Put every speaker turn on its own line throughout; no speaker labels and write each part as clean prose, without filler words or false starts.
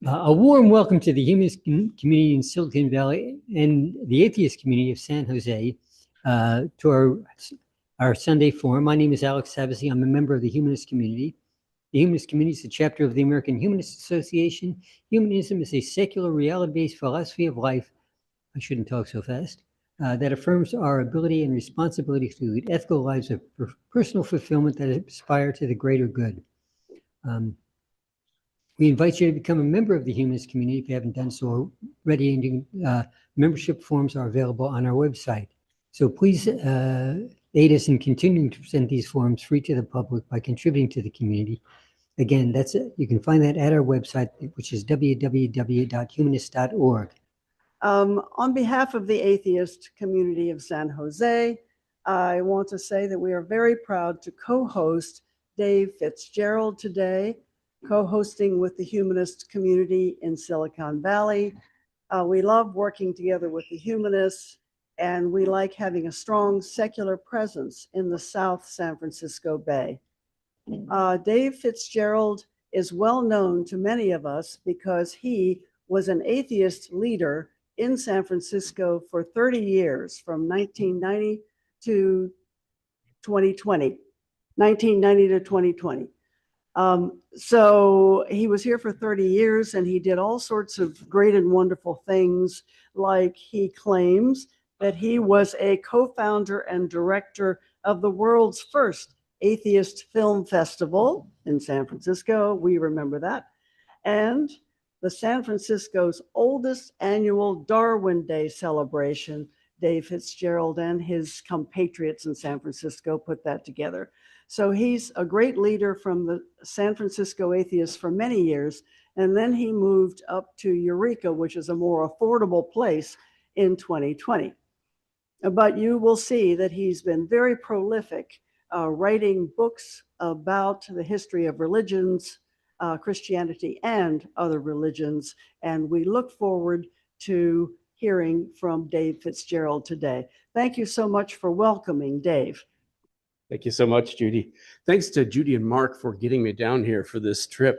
A warm welcome to the humanist community in Silicon Valley and the atheist community of San Jose to our Sunday forum. My name is Alex Savasi. I'm a member of the humanist community. The humanist community is a chapter of the American Humanist Association. Humanism is a secular, reality-based philosophy of life. I shouldn't talk so fast. That affirms our ability and responsibility to lead ethical lives of personal fulfillment that aspire to the greater good. We invite you to become a member of the humanist community if you haven't done so already. Membership forms are available on our website. So please aid us in continuing to present these forums free to the public by contributing to the community. Again, you can find that at our website, which is www.humanist.org.
On behalf of the atheist community of San Jose, I want to say that we are very proud to co-host Dave Fitzgerald today, co-hosting with the humanist community in Silicon Valley. We love working together with the humanists, and we like having a strong secular presence in the South San Francisco Bay. Dave Fitzgerald is well known to many of us because he was an atheist leader in San Francisco for 30 years, from 1990 to 2020. So he was here for 30 years and he did all sorts of great and wonderful things, like he claims that he was a co-founder and director of the world's first atheist film festival in San Francisco. We remember that. And the San Francisco's oldest annual Darwin Day celebration. Dave Fitzgerald and his compatriots in San Francisco put that together. So he's a great leader from the San Francisco Atheists for many years. And then he moved up to Eureka, which is a more affordable place, in 2020. But you will see that he's been very prolific, writing books about the history of religions, Christianity and other religions. And we look forward to hearing from Dave Fitzgerald today. Thank you so much for welcoming Dave.
Thank you so much, Judy. Thanks to Judy and Mark for getting me down here for this trip.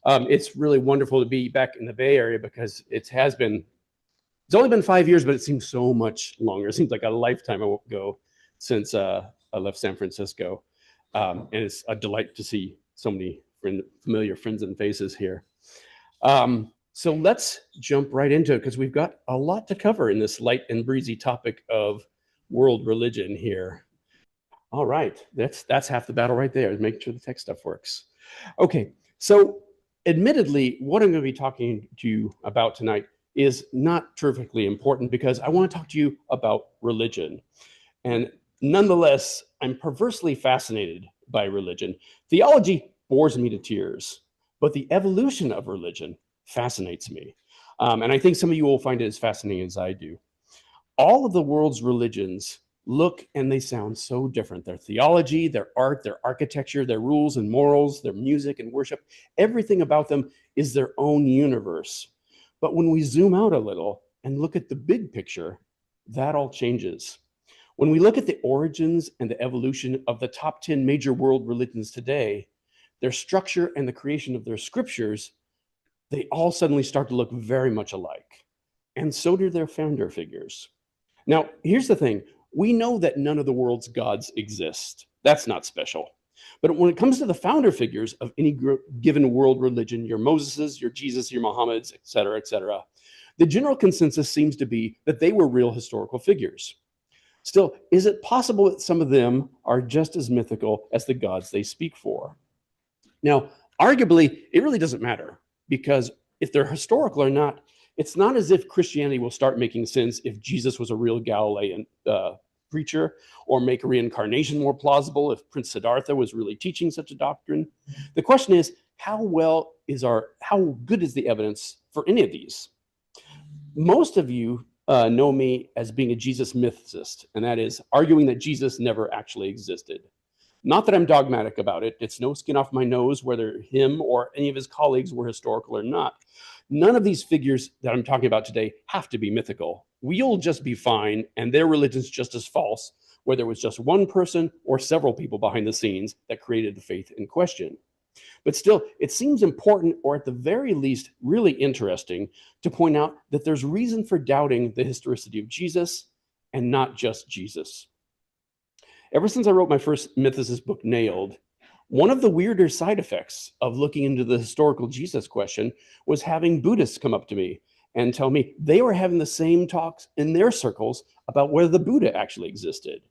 It's really wonderful to be back in the Bay Area because it's only been 5 years, but it seems so much longer. It seems like a lifetime ago since I left San Francisco. And it's a delight to see so many familiar friends and faces here. So let's jump right into it because we've got a lot to cover in this light and breezy topic of world religion here. All right, that's half the battle right there, making sure the tech stuff works. Okay, so admittedly, what I'm going to be talking to you about tonight is not terrifically important because I want to talk to you about religion. And nonetheless, I'm perversely fascinated by religion. Theology bores me to tears, but the evolution of religion fascinates me. And I think some of you will find it as fascinating as I do. All of the world's religions look and they sound so different. Their theology, their art, their architecture, their rules and morals, their music and worship, everything about them is their own universe. But when we zoom out a little and look at the big picture, that all changes. When we look at the origins and the evolution of the top 10 major world religions today, their structure and the creation of their scriptures, they all suddenly start to look very much alike. And so do their founder figures. Now, here's the thing. We know that none of the world's gods exist. That's not special. But when it comes to the founder figures of any given world religion, your Moseses, your Jesus, your Mohammeds, et cetera, the general consensus seems to be that they were real historical figures. Still, is it possible that some of them are just as mythical as the gods they speak for? Now, arguably, it really doesn't matter because if they're historical or not, it's not as if Christianity will start making sense if Jesus was a real Galilean preacher, or make reincarnation more plausible if Prince Siddhartha was really teaching such a doctrine. The question is, how good is the evidence for any of these? Most of you know me as being a Jesus mythicist, and that is arguing that Jesus never actually existed. Not that I'm dogmatic about it. It's no skin off my nose whether him or any of his colleagues were historical or not. None of these figures that I'm talking about today have to be mythical. We'll just be fine, and their religion's just as false, whether it was just one person or several people behind the scenes that created the faith in question. But still, it seems important, or at the very least, really interesting, to point out that there's reason for doubting the historicity of Jesus, and not just Jesus. Ever since I wrote my first mythicist book, Nailed, one of the weirder side effects of looking into the historical Jesus question was having Buddhists come up to me and tell me they were having the same talks in their circles about whether the Buddha actually existed.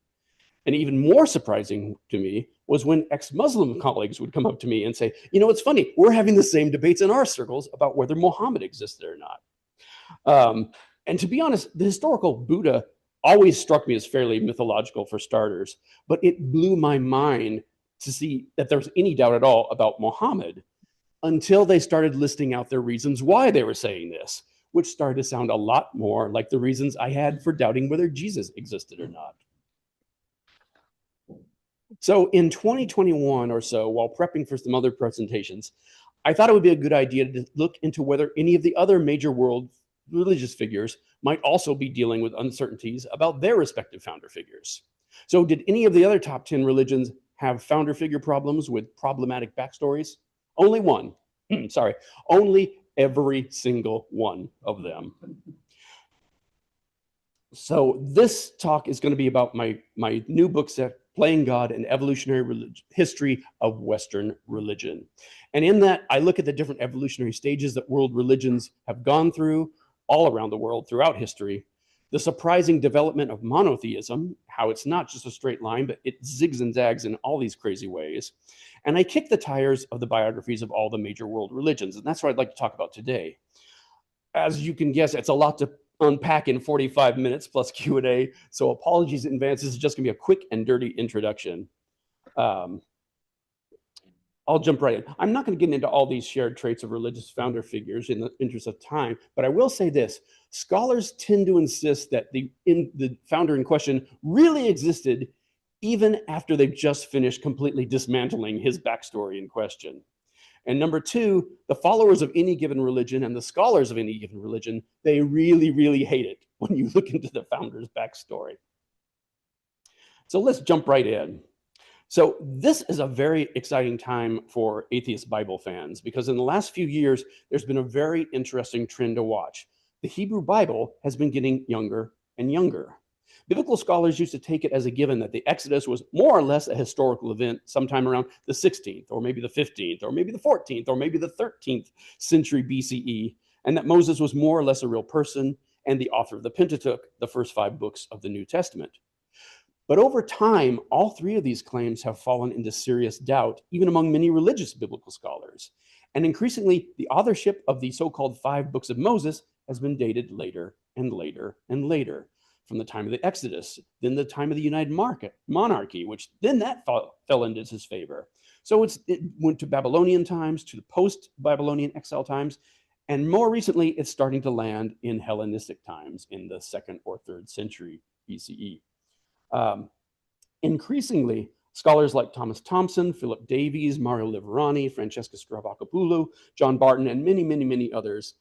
And even more surprising to me was when ex-Muslim colleagues would come up to me and say, you know, it's funny, we're having the same debates in our circles about whether Muhammad existed or not. And to be honest, the historical Buddha always struck me as fairly mythological for starters, but it blew my mind to see that there was any doubt at all about Muhammad until they started listing out their reasons why they were saying this, which started to sound a lot more like the reasons I had for doubting whether Jesus existed or not. So in 2021 or so, while prepping for some other presentations, I thought it would be a good idea to look into whether any of the other major world religious figures might also be dealing with uncertainties about their respective founder figures. So did any of the other top 10 religions have founder figure problems with problematic backstories? Only one. Sorry, only every single one of them. So this talk is going to be about my new book set, Playing God, an Evolutionary History of Western Religion. And in that, I look at the different evolutionary stages that world religions have gone through all around the world throughout history, the surprising development of monotheism, how it's not just a straight line, but it zigs and zags in all these crazy ways. And I kick the tires of the biographies of all the major world religions, and that's what I'd like to talk about today. As you can guess, it's a lot to unpack in 45 minutes plus Q&A, so apologies in advance. This is just gonna be a quick and dirty introduction. I'll jump right in. I'm not going to get into all these shared traits of religious founder figures in the interest of time, but I will say this. Scholars tend to insist that the founder in question really existed even after they've just finished completely dismantling his backstory in question. And number two, the followers of any given religion and the scholars of any given religion, they really, really hate it when you look into the founder's backstory. So let's jump right in. So this is a very exciting time for atheist Bible fans, because in the last few years, there's been a very interesting trend to watch. The Hebrew Bible has been getting younger and younger. Biblical scholars used to take it as a given that the Exodus was more or less a historical event sometime around the 16th, or maybe the 15th, or maybe the 14th, or maybe the 13th century BCE, and that Moses was more or less a real person and the author of the Pentateuch, the first 5 books of the New Testament. But over time, all 3 of these claims have fallen into serious doubt, even among many religious biblical scholars. And increasingly, the authorship of the so-called 5 books of Moses has been dated later and later and later, from the time of the Exodus, then the time of the United Monarchy, which then that fell into his favor. So it went to Babylonian times, to the post-Babylonian exile times, and more recently, it's starting to land in Hellenistic times in the 2nd or 3rd century BCE. Increasingly, scholars like Thomas Thompson, Philip Davies, Mario Liverani, Francesca Stravacopoulou, John Barton, and many, many, many others,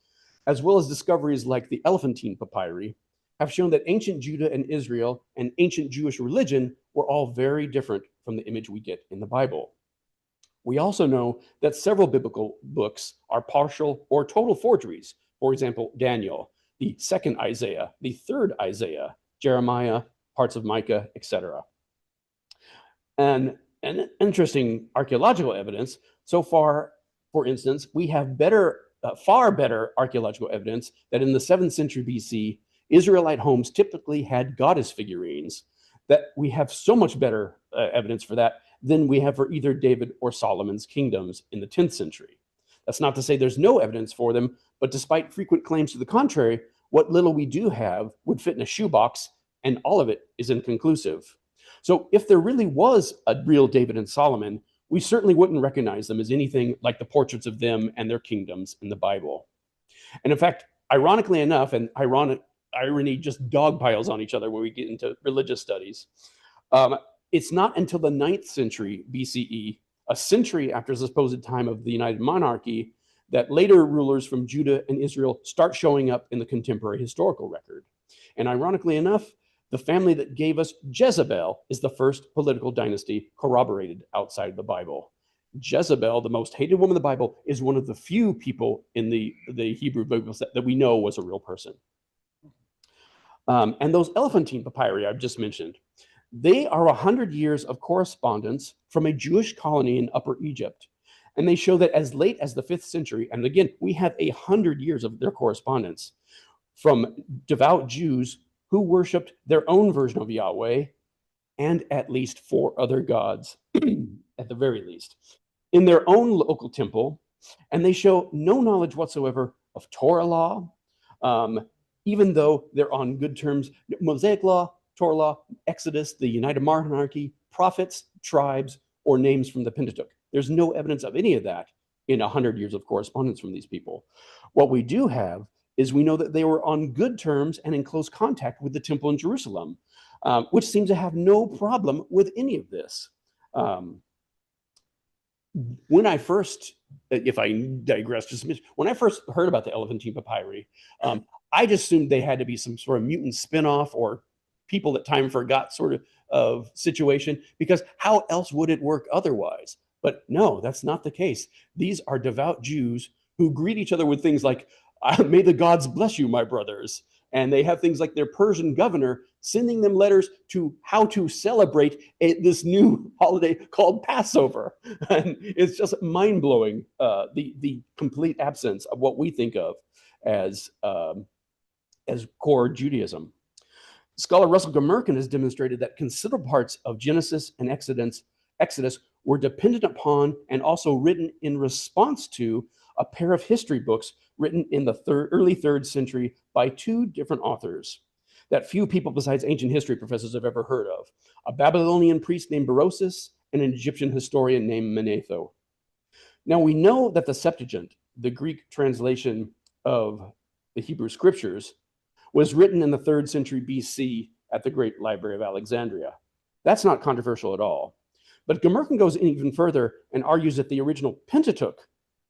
as well as discoveries like the Elephantine papyri, have shown that ancient Judah and Israel and ancient Jewish religion were all very different from the image we get in the Bible. We also know that several biblical books are partial or total forgeries. For example, Daniel, the 2nd Isaiah, the 3rd Isaiah, Jeremiah, parts of Micah, etc. And interesting archaeological evidence, so far, for instance, we have far better archaeological evidence that in the 7th century BC, Israelite homes typically had goddess figurines, that we have so much better evidence for that than we have for either David or Solomon's kingdoms in the 10th century. That's not to say there's no evidence for them, but despite frequent claims to the contrary, what little we do have would fit in a shoebox, and all of it is inconclusive. So if there really was a real David and Solomon, we certainly wouldn't recognize them as anything like the portraits of them and their kingdoms in the Bible. And in fact, ironically enough, and irony just dogpiles on each other when we get into religious studies, it's not until the 9th century BCE, a century after the supposed time of the United Monarchy, that later rulers from Judah and Israel start showing up in the contemporary historical record. And ironically enough, the family that gave us Jezebel is the first political dynasty corroborated outside of the Bible. Jezebel, the most hated woman in the Bible, is one of the few people in the Hebrew Bible that we know was a real person. And those Elephantine papyri I've just mentioned, they are 100 years of correspondence from a Jewish colony in Upper Egypt. And they show that as late as the 5th century, and again, we have 100 years of their correspondence from devout Jews who worshiped their own version of Yahweh and at least 4 other gods, at the very least, in their own local temple. And they show no knowledge whatsoever of Torah law, even though they're on good terms. Mosaic law, Torah law, Exodus, the United Monarchy, prophets, tribes, or names from the Pentateuch. There's no evidence of any of that in 100 years of correspondence from these people. What we do have is we know that they were on good terms and in close contact with the temple in Jerusalem, which seems to have no problem with any of this. When I first, if I digress just a minute, when I first heard about the Elephantine papyri, I just assumed they had to be some sort of mutant spinoff or people that time forgot sort of situation, because how else would it work otherwise? But no, that's not the case. These are devout Jews who greet each other with things like, may the gods bless you, my brothers. And they have things like their Persian governor sending them letters to how to celebrate this new holiday called Passover. And it's just mind-blowing, the complete absence of what we think of as core Judaism. Scholar Russell Gummerkin has demonstrated that considerable parts of Genesis and Exodus were dependent upon and also written in response to a pair of history books written in the early 3rd century by 2 different authors that few people besides ancient history professors have ever heard of: a Babylonian priest named Berosus and an Egyptian historian named Manetho. Now, we know that the Septuagint, the Greek translation of the Hebrew scriptures, was written in the 3rd century BC at the Great Library of Alexandria. That's not controversial at all. But Gummerkin goes even further and argues that the original Pentateuch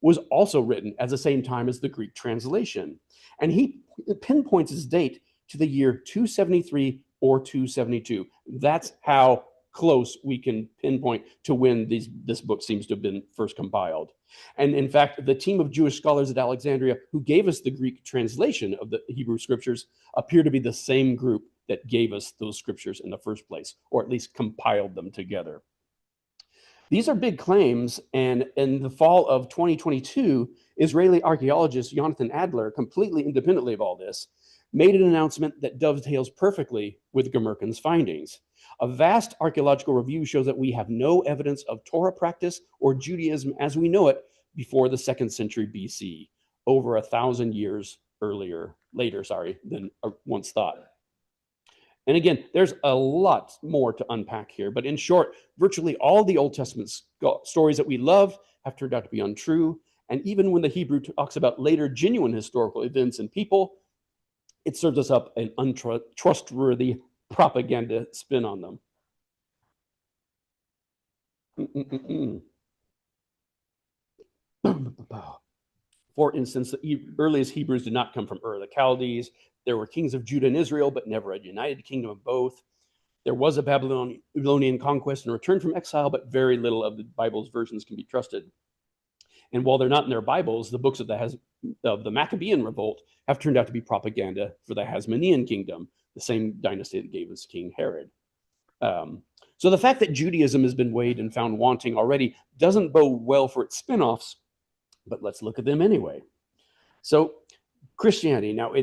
was also written at the same time as the Greek translation. And he pinpoints his date to the year 273 or 272. That's how close we can pinpoint to when this book seems to have been first compiled. And in fact, the team of Jewish scholars at Alexandria who gave us the Greek translation of the Hebrew scriptures appear to be the same group that gave us those scriptures in the first place, or at least compiled them together. These are big claims, and in the fall of 2022, Israeli archaeologist Jonathan Adler, completely independently of all this, made an announcement that dovetails perfectly with Gummerkin's findings. A vast archaeological review shows that we have no evidence of Torah practice or Judaism as we know it before the 2nd century BC, over 1,000 years later than once thought. And again, there's a lot more to unpack here, but in short, virtually all the Old Testament stories that we love have turned out to be untrue. And even when the Hebrew talks about later genuine historical events and people, it serves us up an untrustworthy propaganda spin on them. For instance, the earliest Hebrews did not come from Ur the Chaldees. There were kings of Judah and Israel, but never a united kingdom of both. There was a Babylonian conquest and return from exile, but very little of the Bible's versions can be trusted. And while they're not in their Bibles, the books of the Maccabean revolt have turned out to be propaganda for the Hasmonean kingdom, the same dynasty that gave us King Herod. So the fact that Judaism has been weighed and found wanting already doesn't bode well for its spin-offs, but let's look at them anyway. So Christianity, now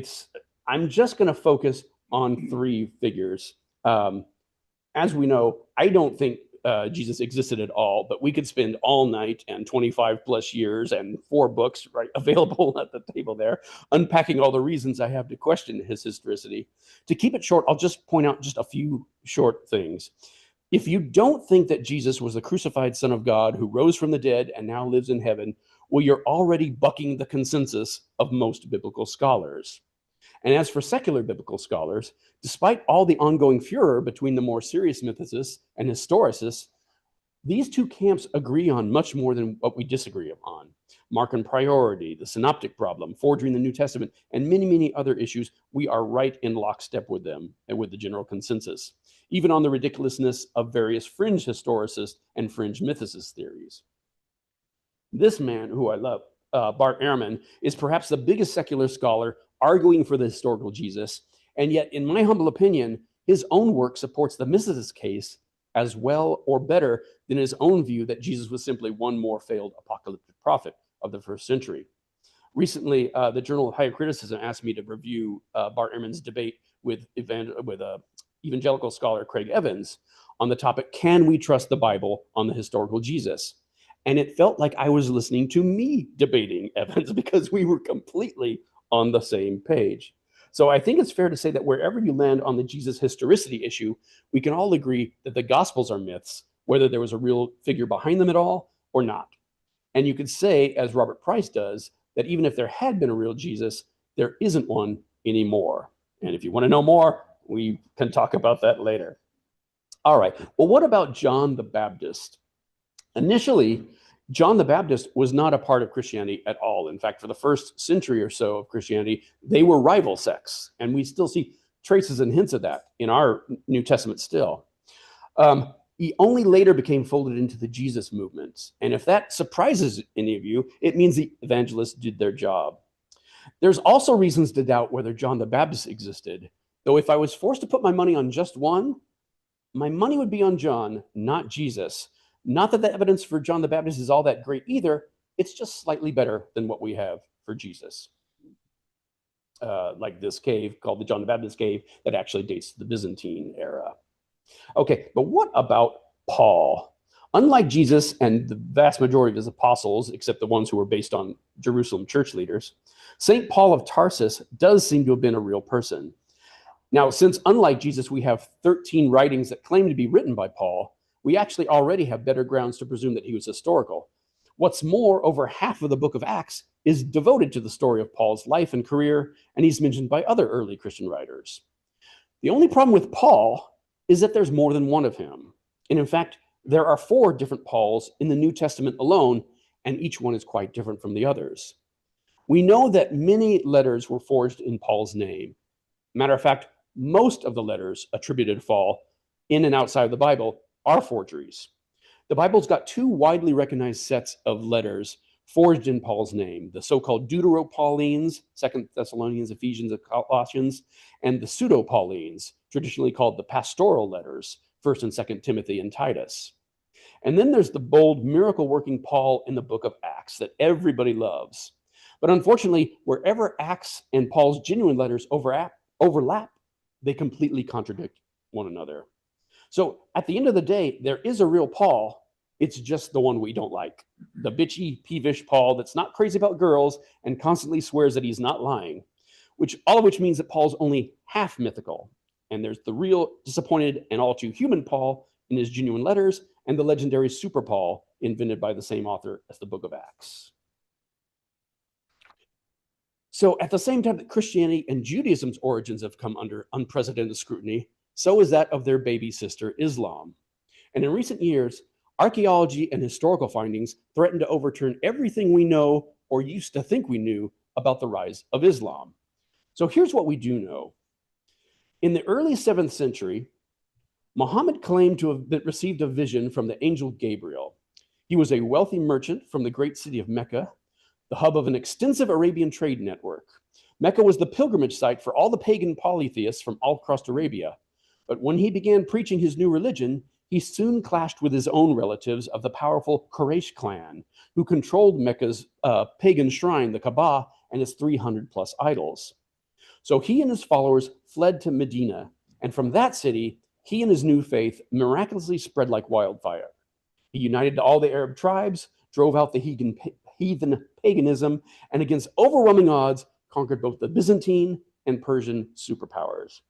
I'm just going to focus on 3 figures. As we know, I don't think Jesus existed at all, but we could spend all night and 25 plus years and 4 books available at the table there, unpacking all the reasons I have to question his historicity. To keep it short, I'll just point out just a few short things. If you don't think that Jesus was the crucified Son of God who rose from the dead and now lives in heaven, well, you're already bucking the consensus of most biblical scholars. And as for secular biblical scholars, despite all the ongoing furor between the more serious mythicists and historicists, these 2 camps agree on much more than what we disagree upon. Markan priority, the synoptic problem, forgery in the New Testament, and many, many other issues, we are right in lockstep with them and with the general consensus, even on the ridiculousness of various fringe historicists and fringe mythicist theories. This man, who I love, Bart Ehrman, is perhaps the biggest secular scholar arguing for the historical Jesus, and yet, in my humble opinion, his own work supports the Mrs. case as well or better than his own view that Jesus was simply one more failed apocalyptic prophet of the first century. Recently, the Journal of Higher Criticism asked me to review Bart Ehrman's debate with evangelical scholar Craig Evans on the topic, can we trust the Bible on the historical Jesus? And it felt like I was listening to me debating Evans because we were completely on the same page. So I think it's fair to say that wherever you land on the Jesus historicity issue, we can all agree that the Gospels are myths, whether there was a real figure behind them at all or not. And you could say, as Robert Price does, that even if there had been a real Jesus, there isn't one anymore. And if you want to know more, we can talk about that later. All right, well, what about John the Baptist? Initially, John the Baptist was not a part of Christianity at all. In fact, for the first century or so of Christianity, they were rival sects. And we still see traces and hints of that in our New Testament still. He only later became folded into the Jesus movement. And if that surprises any of you, it means the evangelists did their job. There's also reasons to doubt whether John the Baptist existed, though if I was forced to put my money on just one, my money would be on John, not Jesus. Not that the evidence for John the Baptist is all that great either. It's just slightly better than what we have for Jesus. Like this cave called the John the Baptist cave that actually dates to the Byzantine era. Okay, but what about Paul? Unlike Jesus and the vast majority of his apostles, except the ones who were based on Jerusalem church leaders, St. Paul of Tarsus does seem to have been a real person. Now, since unlike Jesus, we have 13 writings that claim to be written by Paul, we actually already have better grounds to presume that he was historical. What's more, over half of the book of Acts is devoted to the story of Paul's life and career, and he's mentioned by other early Christian writers. The only problem with Paul is that there's more than one of him. And in fact, there are 4 different Pauls in the New Testament alone, and each one is quite different from the others. We know that many letters were forged in Paul's name. Matter of fact, most of the letters attributed to Paul in and outside of the Bible are forgeries. The Bible's got 2 widely recognized sets of letters forged in Paul's name, the so-called Deutero-Paulines, 2 Thessalonians, Ephesians, and Colossians, and the Pseudo-Paulines, traditionally called the pastoral letters, 1 and 2 Timothy and Titus. And then there's the bold miracle-working Paul in the book of Acts that everybody loves. But unfortunately, wherever Acts and Paul's genuine letters overlap, they completely contradict one another. So at the end of the day, there is a real Paul. It's just the one we don't like. The bitchy, peevish Paul that's not crazy about girls and constantly swears that he's not lying, all of which means that Paul's only half mythical. And there's the real, disappointed, and all too human Paul in his genuine letters, and the legendary Super Paul invented by the same author as the book of Acts. So at the same time that Christianity and Judaism's origins have come under unprecedented scrutiny, so is that of their baby sister, Islam. And in recent years, archaeology and historical findings threaten to overturn everything we know or used to think we knew about the rise of Islam. So here's what we do know. In the early 7th century, Muhammad claimed to have received a vision from the angel Gabriel. He was a wealthy merchant from the great city of Mecca, the hub of an extensive Arabian trade network. Mecca was the pilgrimage site for all the pagan polytheists from all across Arabia. But when he began preaching his new religion, he soon clashed with his own relatives of the powerful Quraysh clan, who controlled Mecca's pagan shrine, the Kaaba, and its 300 plus idols. So he and his followers fled to Medina, and from that city, he and his new faith miraculously spread like wildfire. He united all the Arab tribes, drove out the heathen paganism, and against overwhelming odds, conquered both the Byzantine and Persian superpowers.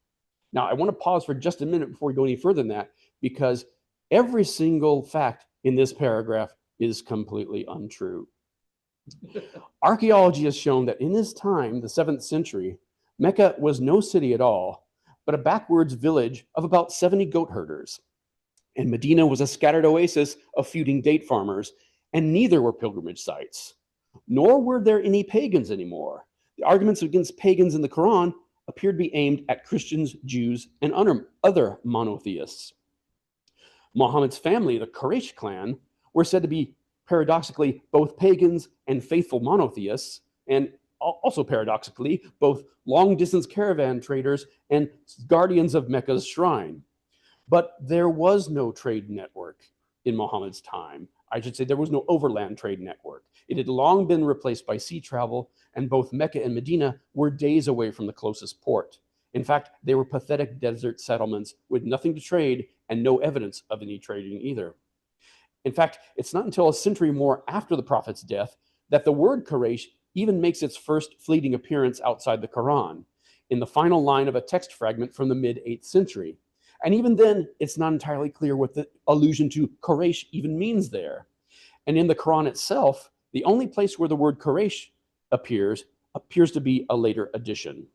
Now, I want to pause for just a minute before we go any further than that, because every single fact in this paragraph is completely untrue. Archaeology has shown that in his time, the 7th century, Mecca was no city at all, but a backwards village of about 70 goat herders. And Medina was a scattered oasis of feuding date farmers, and neither were pilgrimage sites. Nor were there any pagans anymore. The arguments against pagans in the Quran appear to be aimed at Christians, Jews, and other monotheists. Muhammad's family, the Quraysh clan, were said to be paradoxically, both pagans and faithful monotheists, and also paradoxically, both long-distance caravan traders and guardians of Mecca's shrine. But there was no trade network in Muhammad's time. I should say there was no overland trade network. It had long been replaced by sea travel, and both Mecca and Medina were days away from the closest port. In fact, they were pathetic desert settlements with nothing to trade and no evidence of any trading either. In fact, it's not until a century more after the Prophet's death that the word Quraysh even makes its first fleeting appearance outside the Quran, in the final line of a text fragment from the mid-8th century. And even then, it's not entirely clear what the allusion to Quraysh even means there. And in the Quran itself, the only place where the word Quraysh appears to be a later addition.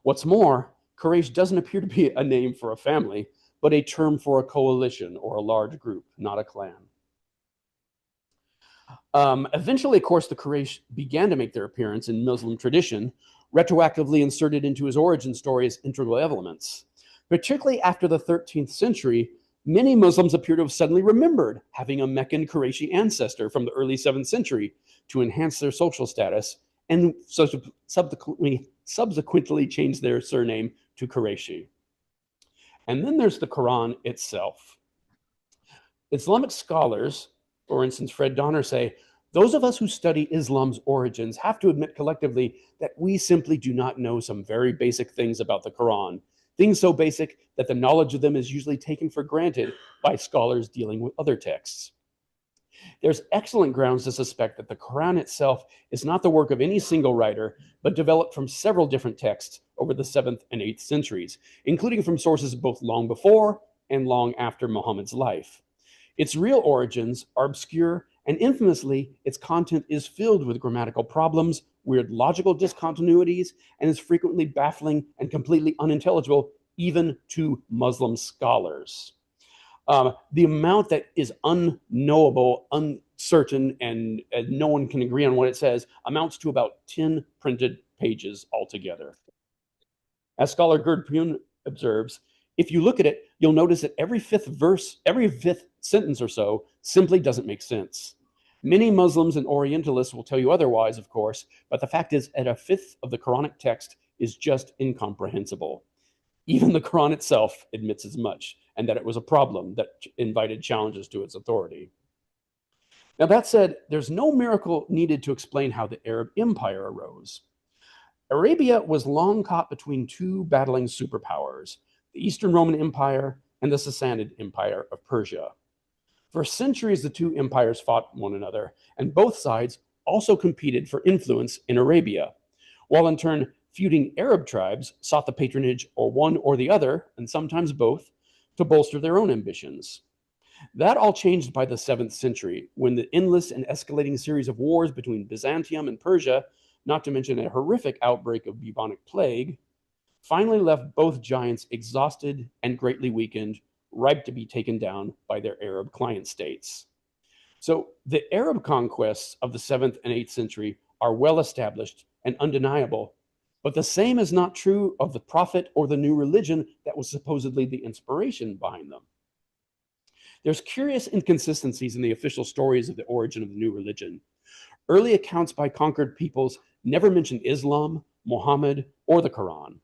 What's more, Quraysh doesn't appear to be a name for a family, but a term for a coalition or a large group, not a clan. Eventually, of course, the Quraysh began to make their appearance in Muslim tradition, retroactively inserted into his origin story as integral elements. Particularly after the 13th century, many Muslims appear to have suddenly remembered having a Meccan Qurayshi ancestor from the early 7th century to enhance their social status, and subsequently changed their surname to Qurayshi. And then there's the Quran itself. Islamic scholars, for instance, Fred Donner, say, those of us who study Islam's origins have to admit collectively that we simply do not know some very basic things about the Quran, things so basic that the knowledge of them is usually taken for granted by scholars dealing with other texts. There's excellent grounds to suspect that the Quran itself is not the work of any single writer, but developed from several different texts over the 7th and 8th centuries, including from sources both long before and long after Muhammad's life. Its real origins are obscure, and infamously, its content is filled with grammatical problems, weird logical discontinuities, and is frequently baffling and completely unintelligible, even to Muslim scholars. The amount that is unknowable, uncertain, and no one can agree on what it says amounts to about 10 printed pages altogether. As scholar Gerd Pune observes, if you look at it, you'll notice that every fifth sentence or so simply doesn't make sense. Many Muslims and Orientalists will tell you otherwise, of course, but the fact is that a fifth of the Quranic text is just incomprehensible. Even the Quran itself admits as much, and that it was a problem that invited challenges to its authority. Now, that said, there's no miracle needed to explain how the Arab Empire arose. Arabia was long caught between two battling superpowers, the Eastern Roman Empire and the Sassanid Empire of Persia. For centuries, the two empires fought one another, and both sides also competed for influence in Arabia, while in turn, feuding Arab tribes sought the patronage or one or the other, and sometimes both, to bolster their own ambitions. That all changed by the 7th century, when the endless and escalating series of wars between Byzantium and Persia, not to mention a horrific outbreak of bubonic plague, finally left both giants exhausted and greatly weakened, ripe to be taken down by their Arab client states. So the Arab conquests of the 7th and 8th century are well established and undeniable, but the same is not true of the prophet or the new religion that was supposedly the inspiration behind them. There's curious inconsistencies in the official stories of the origin of the new religion. Early accounts by conquered peoples never mention Islam, Muhammad, or the Quran.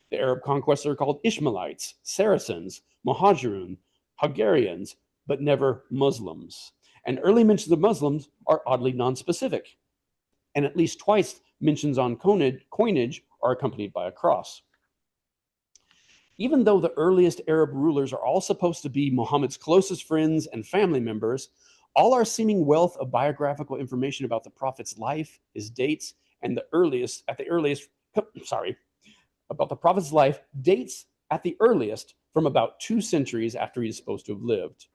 The Arab conquests are called Ishmaelites, Saracens, Muhajirun, Hungarians, but never Muslims. And early mentions of Muslims are oddly nonspecific. And at least twice, mentions on coinage are accompanied by a cross. Even though the earliest Arab rulers are all supposed to be Muhammad's closest friends and family members, all our seeming wealth of biographical information about the prophet's life, his dates, and about the prophet's life dates at the earliest from about 2 centuries after he is supposed to have lived.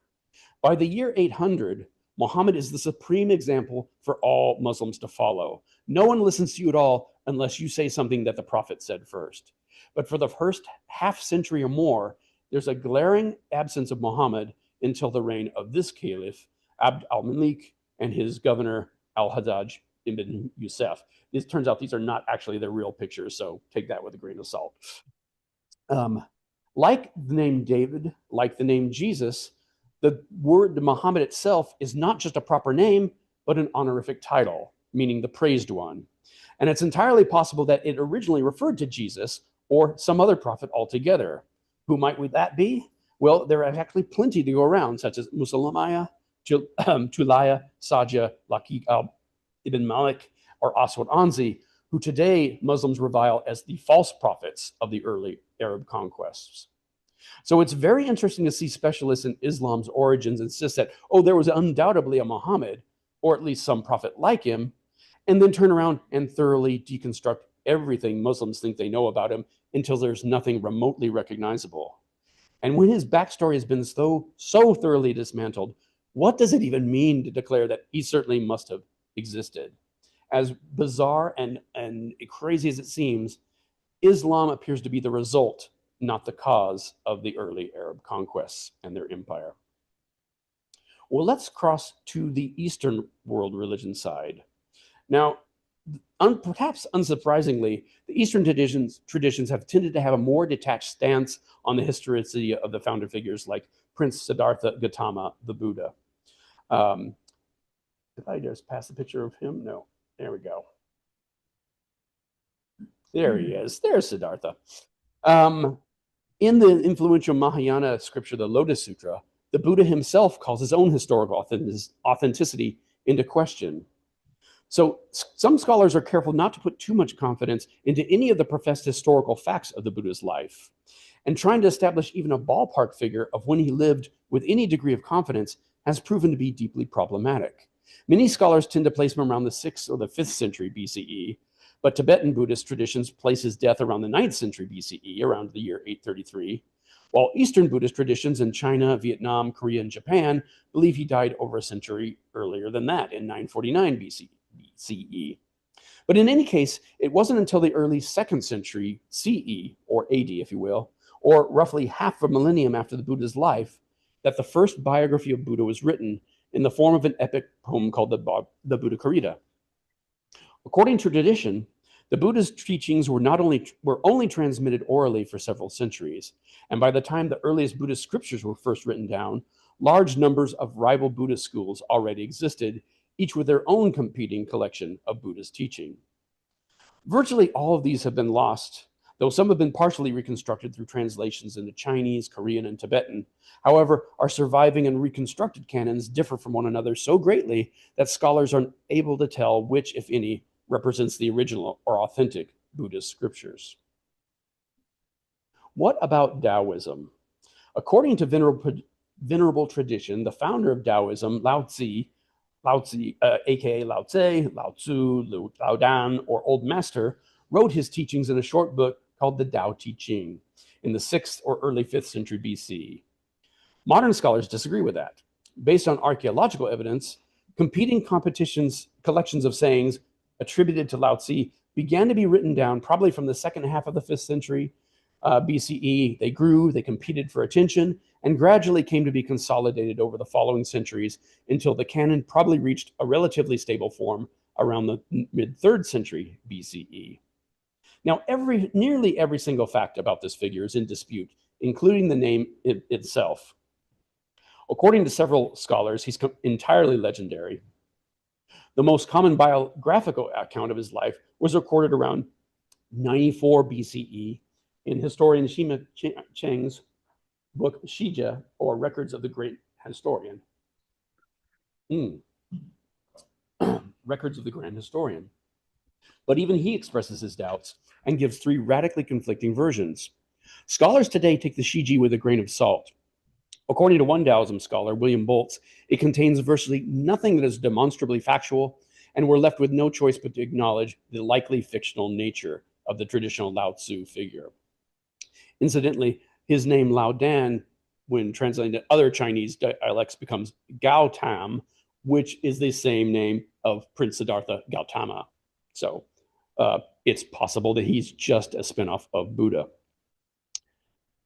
By the year 800, Muhammad is the supreme example for all Muslims to follow. No one listens to you at all unless you say something that the prophet said first. But for the first half century or more, there's a glaring absence of Muhammad until the reign of this caliph, Abd al-Malik, and his governor, al-Hajjaj ibn Yusuf. It turns out these are not actually their real pictures, so take that with a grain of salt. Like the name David, like the name Jesus, The word Muhammad itself is not just a proper name, but an honorific title, meaning the praised one. And it's entirely possible that it originally referred to Jesus or some other prophet altogether. Who might would that be? Well, there are actually plenty to go around, such as Musalamaya, Tulaya, Sajah, Laqi ibn Malik, or Aswad Anzi, who today Muslims revile as the false prophets of the early Arab conquests. So it's very interesting to see specialists in Islam's origins insist that, oh, there was undoubtedly a Muhammad, or at least some prophet like him, and then turn around and thoroughly deconstruct everything Muslims think they know about him until there's nothing remotely recognizable. And when his backstory has been so thoroughly dismantled, what does it even mean to declare that he certainly must have existed? As bizarre and crazy as it seems, Islam appears to be the result, not the cause, of the early Arab conquests and their empire. Well, let's cross to the Eastern world religion side. Now, perhaps unsurprisingly, the Eastern traditions have tended to have a more detached stance on the historicity of the founder figures like Prince Siddhartha Gautama, the Buddha. Did I just pass the picture of him? No. There we go. There he is. There's Siddhartha. In the influential Mahayana scripture, the Lotus Sutra, the Buddha himself calls his own historical authenticity into question. So some scholars are careful not to put too much confidence into any of the professed historical facts of the Buddha's life. And trying to establish even a ballpark figure of when he lived with any degree of confidence has proven to be deeply problematic. Many scholars tend to place him around the 6th or the 5th century BCE, but Tibetan Buddhist traditions place his death around the 9th century BCE, around the year 833, while Eastern Buddhist traditions in China, Vietnam, Korea, and Japan believe he died over a century earlier than that, in 949 BCE. But in any case, it wasn't until the early 2nd century CE, or AD, if you will, or roughly half a millennium after the Buddha's life, that the first biography of Buddha was written in the form of an epic poem called the Buddha Karita. According to tradition, the Buddha's teachings were only transmitted orally for several centuries, and by the time the earliest Buddhist scriptures were first written down, large numbers of rival Buddhist schools already existed, each with their own competing collection of Buddhist teaching. Virtually all of these have been lost, though some have been partially reconstructed through translations into Chinese, Korean, and Tibetan. However, our surviving and reconstructed canons differ from one another so greatly that scholars are unable to tell which, if any, represents the original or authentic Buddhist scriptures. What about Taoism? According to venerable tradition, the founder of Taoism, Lao Tzu, aka Lao Tse, Lao Tzu, Lao Dan, or Old Master, wrote his teachings in a short book called the Tao Te Ching in the 6th or early 5th century BC. Modern scholars disagree with that. Based on archaeological evidence, competing collections of sayings attributed to Lao Tzu began to be written down probably from the second half of the 5th century BCE. They grew, they competed for attention, and gradually came to be consolidated over the following centuries until the canon probably reached a relatively stable form around the mid-3rd century BCE. Now, nearly every single fact about this figure is in dispute, including the name itself. According to several scholars, he's entirely legendary. The most common biographical account of his life was recorded around 94 BCE in historian Shima Cheng's book Shija, or Records of the Great Historian. Records of the Grand Historian. But even he expresses his doubts and gives 3 radically conflicting versions. Scholars today take the Shiji with a grain of salt. According to one Taoism scholar, William Boltz, it contains virtually nothing that is demonstrably factual, and we're left with no choice but to acknowledge the likely fictional nature of the traditional Lao Tzu figure. Incidentally, his name Lao Dan, when translated to other Chinese dialects, becomes Gao Tam, which is the same name of Prince Siddhartha Gautama. So it's possible that he's just a spinoff of Buddha.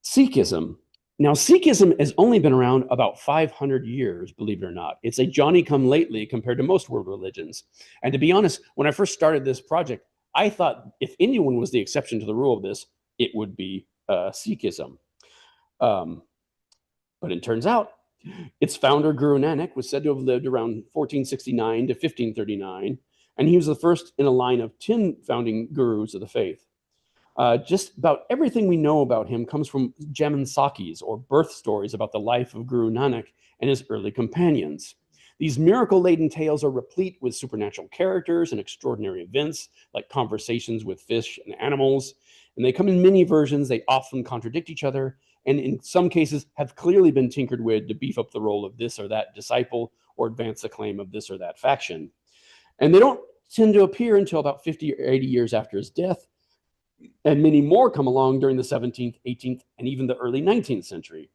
Sikhism. Now, Sikhism has only been around about 500 years, believe it or not. It's a Johnny-come-lately compared to most world religions. And to be honest, when I first started this project, I thought if anyone was the exception to the rule of this, it would be Sikhism. But it turns out Its founder, Guru Nanak, was said to have lived around 1469 to 1539, and he was the first in a line of 10 founding gurus of the faith. Just about everything we know about him comes from Jamansakis, or birth stories about the life of Guru Nanak and his early companions. These miracle-laden tales are replete with supernatural characters and extraordinary events, like conversations with fish and animals, and they come in many versions. They often contradict each other, and in some cases have clearly been tinkered with to beef up the role of this or that disciple or advance the claim of this or that faction. And they don't tend to appear until about 50 or 80 years after his death, and many more come along during the 17th, 18th, and even the early 19th century.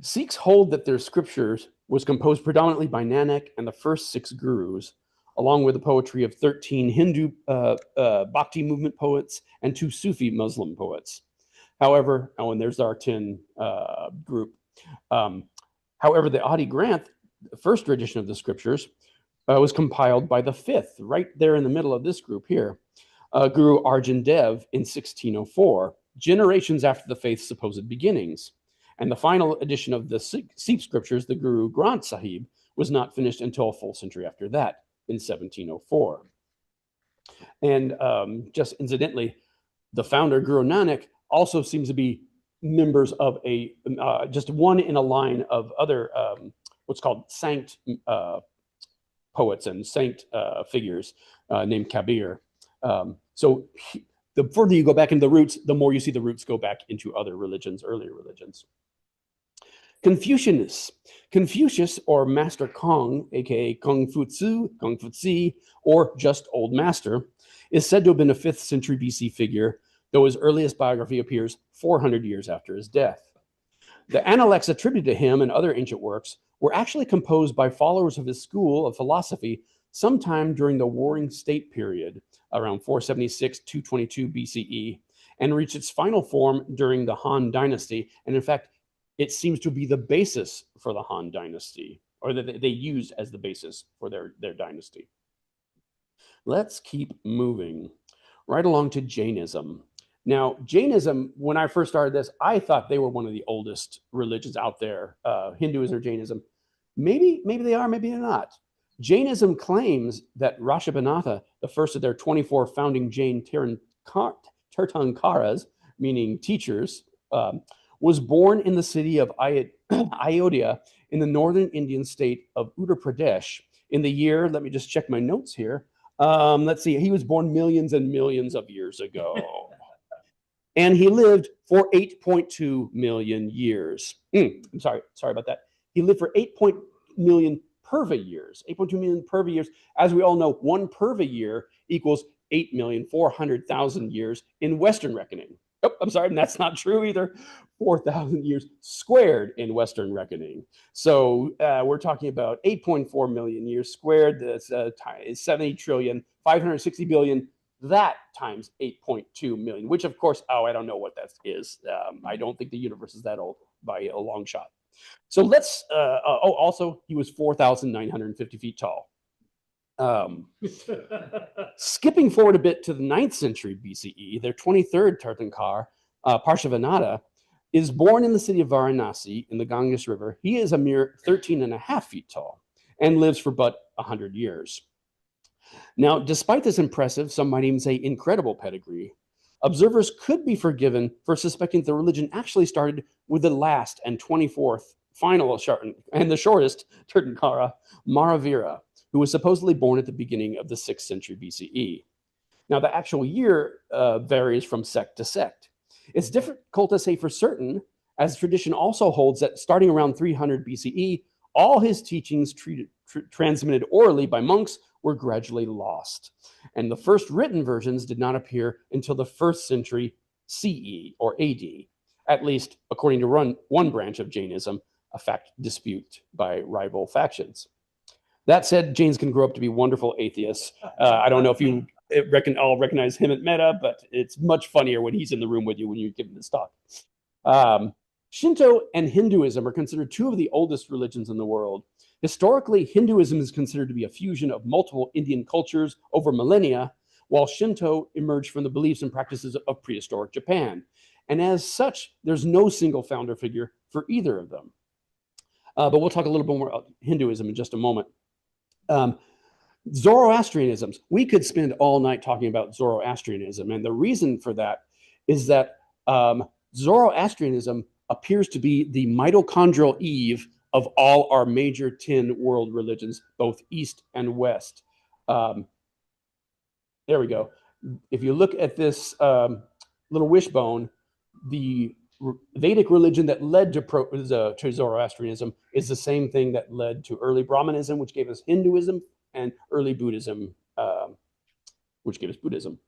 Sikhs hold that their scriptures was composed predominantly by Nanak and the first 6 gurus, along with the poetry of 13 Hindu Bhakti movement poets and 2 Sufi Muslim poets. However, and there's our 10 group. However, the Adi Granth, the first edition of the scriptures, was compiled by the 5th, right there in the middle of this group here, Guru Arjan Dev in 1604, generations after the faith's supposed beginnings. And the final edition of the Sikh scriptures, the Guru Granth Sahib, was not finished until a full century after that, in 1704. And just incidentally, the founder, Guru Nanak, also seems to be members of a, just one in a line of other, what's called sanct poets and saint figures named Kabir. So the further you go back into the roots, the more you see the roots go back into other religions, earlier religions. Confucius, or Master Kong, aka Kung Fu Tzu, or just Old Master, is said to have been a 5th century BC figure, though his earliest biography appears 400 years after his death. The Analects attributed to him and other ancient works were actually composed by followers of his school of philosophy sometime during the Warring State period, around 476 to 222 BCE, and reached its final form during the Han Dynasty. And in fact, it seems to be the basis for the Han Dynasty, or that they used as the basis for their dynasty. Let's keep moving right along to Jainism. Now, Jainism, when I first started this, I thought they were one of the oldest religions out there, Hinduism or Jainism. Maybe they are, maybe they're not. Jainism claims that Rishabhanatha, the first of their 24 founding Jain Tirthankaras, meaning teachers, was born in the city of Ayodhya in the northern Indian state of Uttar Pradesh in the year, let me just check my notes here. Let's see, he was born millions and millions of years ago. And he lived for 8.2 million years. I'm sorry about that. He lived for 8.2 million Purva years. 8.2 million Purva years. As we all know, 1 Purva year equals 8,400,000 years in Western reckoning. Oh, I'm sorry, and that's not true either. 4,000 years squared in Western reckoning. So we're talking about 8.4 million years squared. That's 70 trillion, 560 billion. That times 8.2 million, which of course, I don't know what that is. I don't think the universe is that old by a long shot. So let's, also he was 4,950 feet tall. Skipping forward a bit to the 9th century BCE, their 23rd Tirthankar, Parshavanatha, is born in the city of Varanasi in the Ganges River. He is a mere 13.5 feet tall and lives for but 100 years. Now, despite this impressive, some might even say incredible pedigree, observers could be forgiven for suspecting the religion actually started with the last and 24th final and the shortest Tirthankara, Mahavira, who was supposedly born at the beginning of the 6th century BCE. Now, the actual year varies from sect to sect. It's difficult to say for certain, as tradition also holds that starting around 300 BCE, all his teachings transmitted orally by monks were gradually lost. And the first written versions did not appear until the 1st century CE or AD, at least according to one branch of Jainism, a fact disputed by rival factions. That said, Jains can grow up to be wonderful atheists. I don't know if you all recognize him at Meta, but it's much funnier when he's in the room with you when you give him this talk. Shinto and Hinduism are considered 2 of the oldest religions in the world. Historically, Hinduism is considered to be a fusion of multiple Indian cultures over millennia, while Shinto emerged from the beliefs and practices of prehistoric Japan. And as such, there's no single founder figure for either of them. But we'll talk a little bit more about Hinduism in just a moment. Zoroastrianism. We could spend all night talking about Zoroastrianism, and the reason for that is that Zoroastrianism appears to be the mitochondrial Eve of all our major 10 world religions, both East and West. There we go. If you look at this little wishbone, the Vedic religion that led to Zoroastrianism is the same thing that led to early Brahmanism, which gave us Hinduism, and early Buddhism, which gave us Buddhism.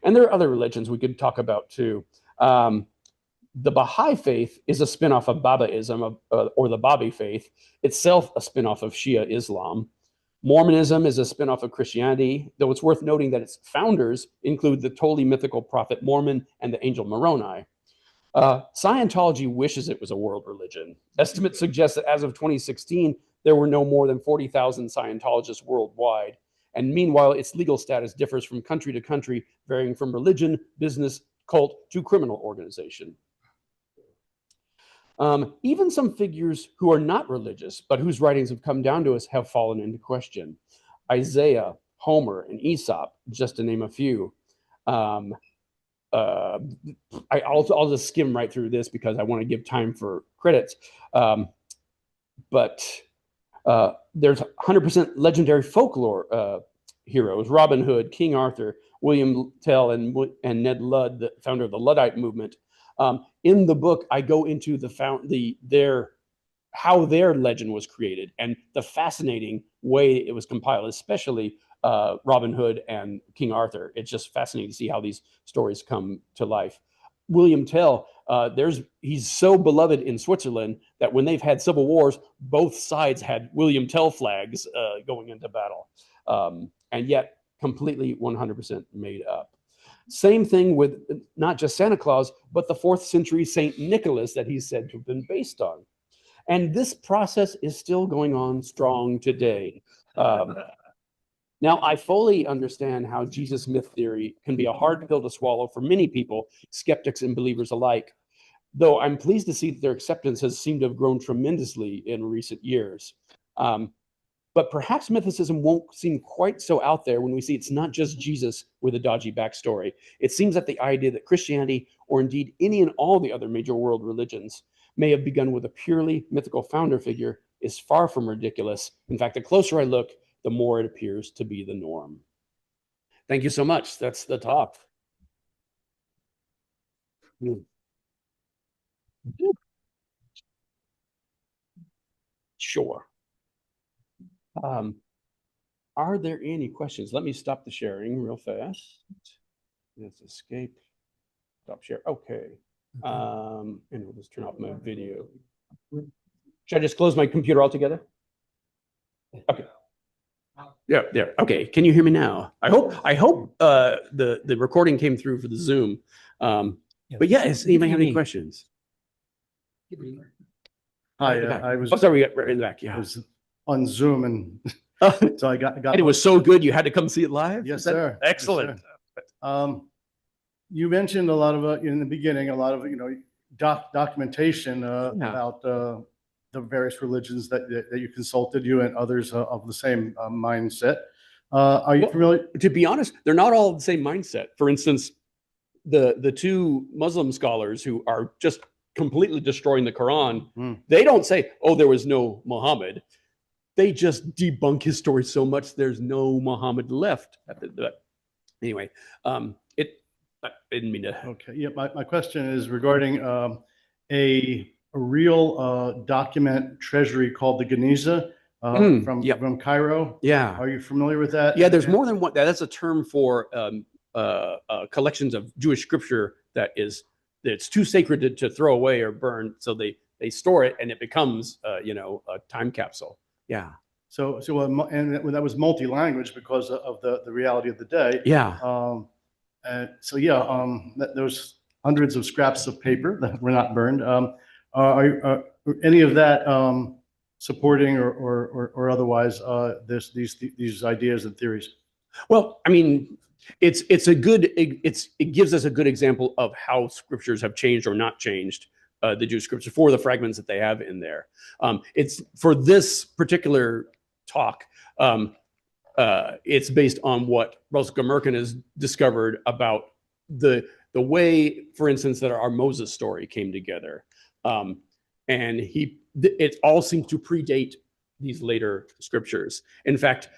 And there are other religions we could talk about too. The Baha'i faith is a spinoff of Babaism, or the Babi faith, itself a spinoff of Shia Islam. Mormonism is a spinoff of Christianity, though it's worth noting that its founders include the totally mythical prophet Mormon and the angel Moroni. Scientology wishes it was a world religion. Estimates suggest that as of 2016, there were no more than 40,000 Scientologists worldwide. And meanwhile, its legal status differs from country to country, varying from religion, business, cult, to criminal organization. Even some figures who are not religious, but whose writings have come down to us, have fallen into question. Isaiah, Homer, and Aesop, just to name a few. I'll just skim right through this because I want to give time for credits. But there's 100% legendary folklore heroes: Robin Hood, King Arthur, William Tell, and Ned Ludd, the founder of the Luddite movement. In the book, I go into how their legend was created and the fascinating way it was compiled, especially Robin Hood and King Arthur. It's just fascinating to see how these stories come to life. William Tell, he's so beloved in Switzerland that when they've had civil wars, both sides had William Tell flags going into battle, and yet completely 100% made up. Same thing with not just Santa Claus, but the 4th century Saint Nicholas that he's said to have been based on. And this process is still going on strong today. Now, I fully understand how Jesus myth theory can be a hard pill to swallow for many people, skeptics and believers alike, though I'm pleased to see that their acceptance has seemed to have grown tremendously in recent years. But perhaps mythicism won't seem quite so out there when we see it's not just Jesus with a dodgy backstory. It seems that the idea that Christianity, or indeed any and all the other major world religions, may have begun with a purely mythical founder figure is far from ridiculous. In fact, the closer I look, the more it appears to be the norm. Thank you so much. That's the talk. Sure. Are there any questions? Let me stop the sharing real fast. Let's escape. Stop share. Okay. And we'll just turn off my video. Should I just close my computer altogether? Okay. Yeah, there. Okay. Can you hear me now? I hope the recording came through for the Zoom. But yeah, does anybody have any questions?
Hi, I was.
Oh, sorry, we got right in the back. Yeah.
I was on Zoom, and so I got.
And it was so good, you had to come see it live.
Yes, sir.
Excellent.
Yes, sir. You mentioned a lot of in the beginning, a lot of documentation about the various religions that you consulted, you and others of the same mindset. Are you familiar?
To be honest, they're not all the same mindset. For instance, the two Muslim scholars who are just completely destroying the Quran, they don't say, "Oh, there was no Muhammad." They just debunk his story so much there's no Muhammad left. Anyway, I didn't mean to.
Okay. Yeah. My question is regarding a real document treasury called the Geniza from Cairo.
Yeah.
Are you familiar with that?
Yeah. There's more than one. That's a term for collections of Jewish scripture it's too sacred to throw away or burn, so they store it and it becomes a time capsule. Yeah.
So and that was multi-language because of the reality of the day.
Yeah.
There's hundreds of scraps of paper that were not burned. Are any of that supporting or otherwise these ideas and theories?
Well, I mean, it gives us a good example of how scriptures have changed or not changed the Jewish scripture, for the fragments that they have in there. It's for this particular talk. It's based on what Russell Gmerkin has discovered about the way, for instance, that our Moses story came together, and it all seems to predate these later scriptures. In fact,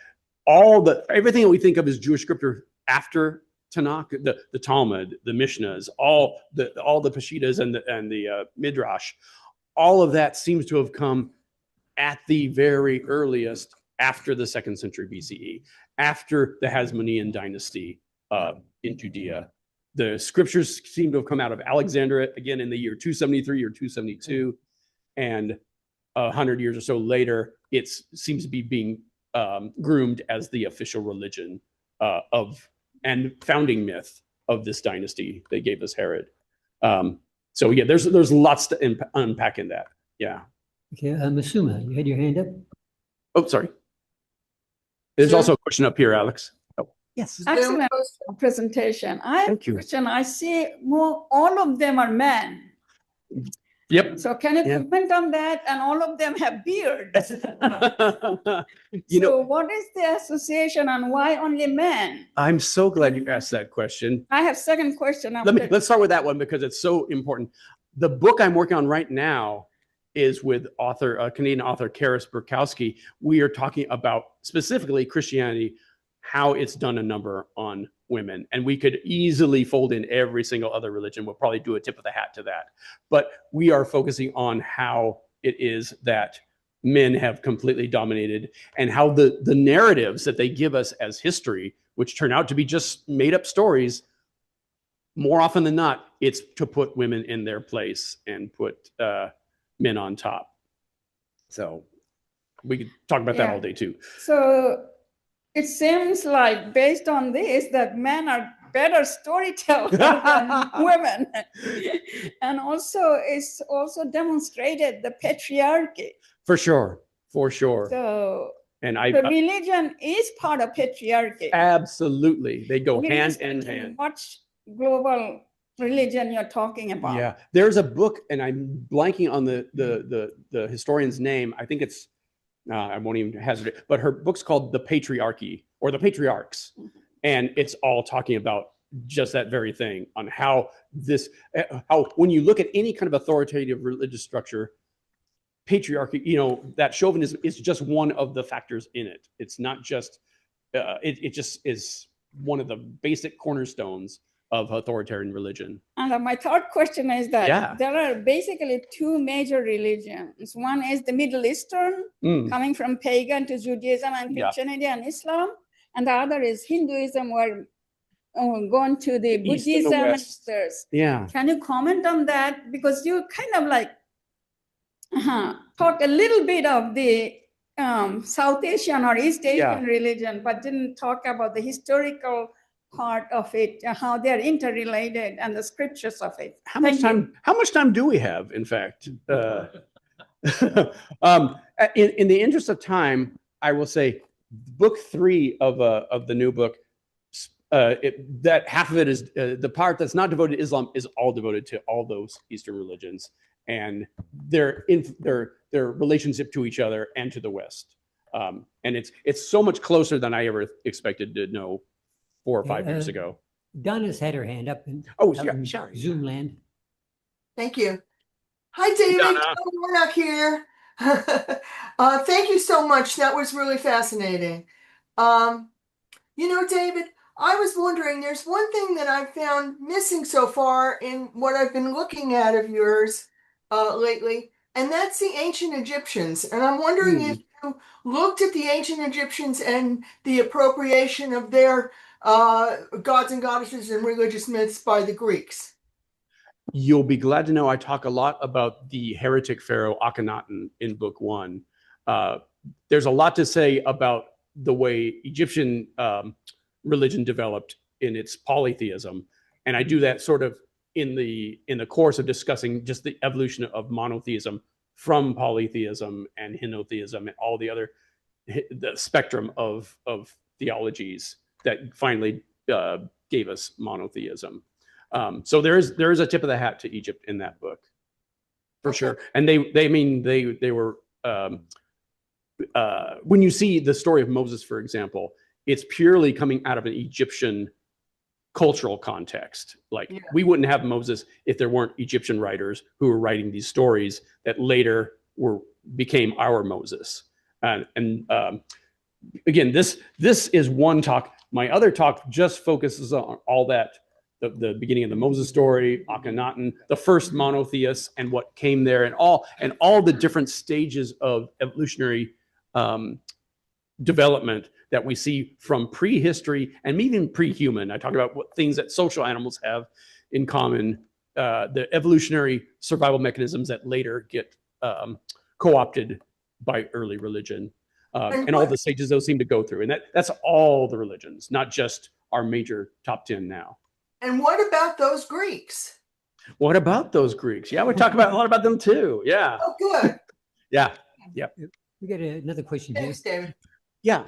everything that we think of as Jewish scripture after Tanakh, the Talmud, the Mishnahs, all the Peshitas and the Midrash, all of that seems to have come at the very earliest after the 2nd century BCE, after the Hasmonean dynasty in Judea. The scriptures seem to have come out of Alexandria again in the year 273 or 272, and 100 years or so later, it seems to be being groomed as the official religion and founding myth of this dynasty that gave us Herod. So yeah, there's lots to unpack in that. Yeah.
Okay, Masuma, you had your hand up?
Oh, sorry. There's
Sure.
also a question up here, Alex. Oh,
Yes.
Excellent presentation. I have
Thank
a
you.
question. I see all of them are men.
Yep.
So can you
Yeah.
comment on that? And all of them have beards.
You know,
So what is the association and why only men?
I'm so glad you asked that question.
I have second question. after.
Let's start with that one because it's so important. The book I'm working on right now is with Canadian author Karis Burkowski. We are talking about specifically Christianity, how it's done a number on women. And we could easily fold in every single other religion. We'll probably do a tip of the hat to that. But we are focusing on how it is that men have completely dominated and how the narratives that they give us as history, which turn out to be just made up stories, more often than not, it's to put women in their place and put men on top. So we could talk about that
Yeah.
all day too.
So it seems like based on this that men are better storytellers than women. And also it's also demonstrated the patriarchy.
For sure.
So
And
the religion is part of patriarchy.
absolutely, they go hand in
Irrespective
hand.
of what global religion you're talking about.
Yeah, there's a book, and I'm blanking on the historian's name. I think it's I won't even hazard it, but her book's called The Patriarchy or The Patriarchs, and it's all talking about just that very thing on how when you look at any kind of authoritative religious structure, patriarchy, that chauvinism is just one of the factors in it. It's not just it just is one of the basic cornerstones of authoritarian religion.
And my third question is that
Yeah.
there are basically two major religions. One is the Middle Eastern, coming from pagan to Judaism and
Yeah.
Christianity and Islam. And the other is Hinduism, where going to the
East and the
Buddhism and
West.
others.
Yeah.
Can you comment on that? Because you kind of like talked a little bit of the South Asian or East Asian religion, but didn't talk about the historical part of it, how they're interrelated, and the scriptures of it.
How much time do we have, in fact? In the interest of time, I will say book 3 of the new book, that half of it is the part that's not devoted to Islam is all devoted to all those Eastern religions and their relationship to each other and to the West. And it's so much closer than I ever expected to know 4 or 5 years ago.
Donna's had her hand up in
Sorry.
Zoom land.
Thank you. Hi, David.
Donna.
Tom Warnock here. Thank you so much. That was really fascinating. David, I was wondering, there's one thing that I've found missing so far in what I've been looking at of yours lately, and that's the ancient Egyptians. And I'm wondering if you looked at the ancient Egyptians and the appropriation of their gods and goddesses and religious myths by the Greeks.
You'll be glad to know I talk a lot about the heretic pharaoh Akhenaten in book 1. There's a lot to say about the way Egyptian religion developed in its polytheism, and I do that sort of in the course of discussing just the evolution of monotheism from polytheism and henotheism and all the other the spectrum of theologies that finally gave us monotheism. So there is a tip of the hat to Egypt in that book. for sure. And they were, when you see the story of Moses, for example, it's purely coming out of an Egyptian cultural context. Like we wouldn't have Moses if there weren't Egyptian writers who were writing these stories that later became our Moses. And again, this is one talk. My other talk just focuses on all that, the beginning of the Moses story, Akhenaten, the first monotheists, and what came there, and all the different stages of evolutionary development that we see from prehistory and even pre-human. I talk about what things that social animals have in common, the evolutionary survival mechanisms that later get co-opted by early religion, and all the stages those seem to go through. And that's all the religions, not just our major top 10 now.
And what about those Greeks?
What about those Greeks? Yeah, we talk about a lot about them too. Yeah.
Oh, good.
Yeah.
We got another question here.
Thanks, David.
Yeah.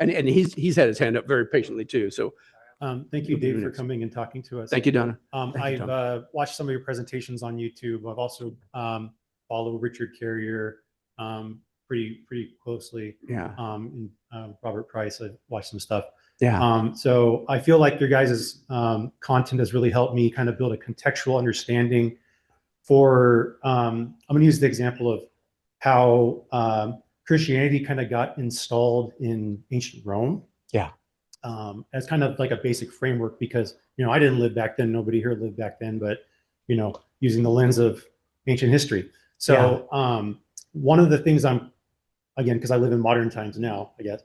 And he's had his hand up very patiently too. So
thank you, Dave, for coming and talking to us.
thank you, Donna.
I've watched some of your presentations on YouTube. I've also followed Richard Carrier pretty closely.
Yeah.
And Robert Price. I've watched some stuff.
Yeah.
So I feel like your guys' content has really helped me kind of build a contextual understanding for, I'm going to use the example of how Christianity kind of got installed in ancient Rome.
Yeah.
As kind of like a basic framework, because, I didn't live back then. Nobody here lived back then, but, using the lens of ancient history. So one of the things again, because I live in modern times now, I guess,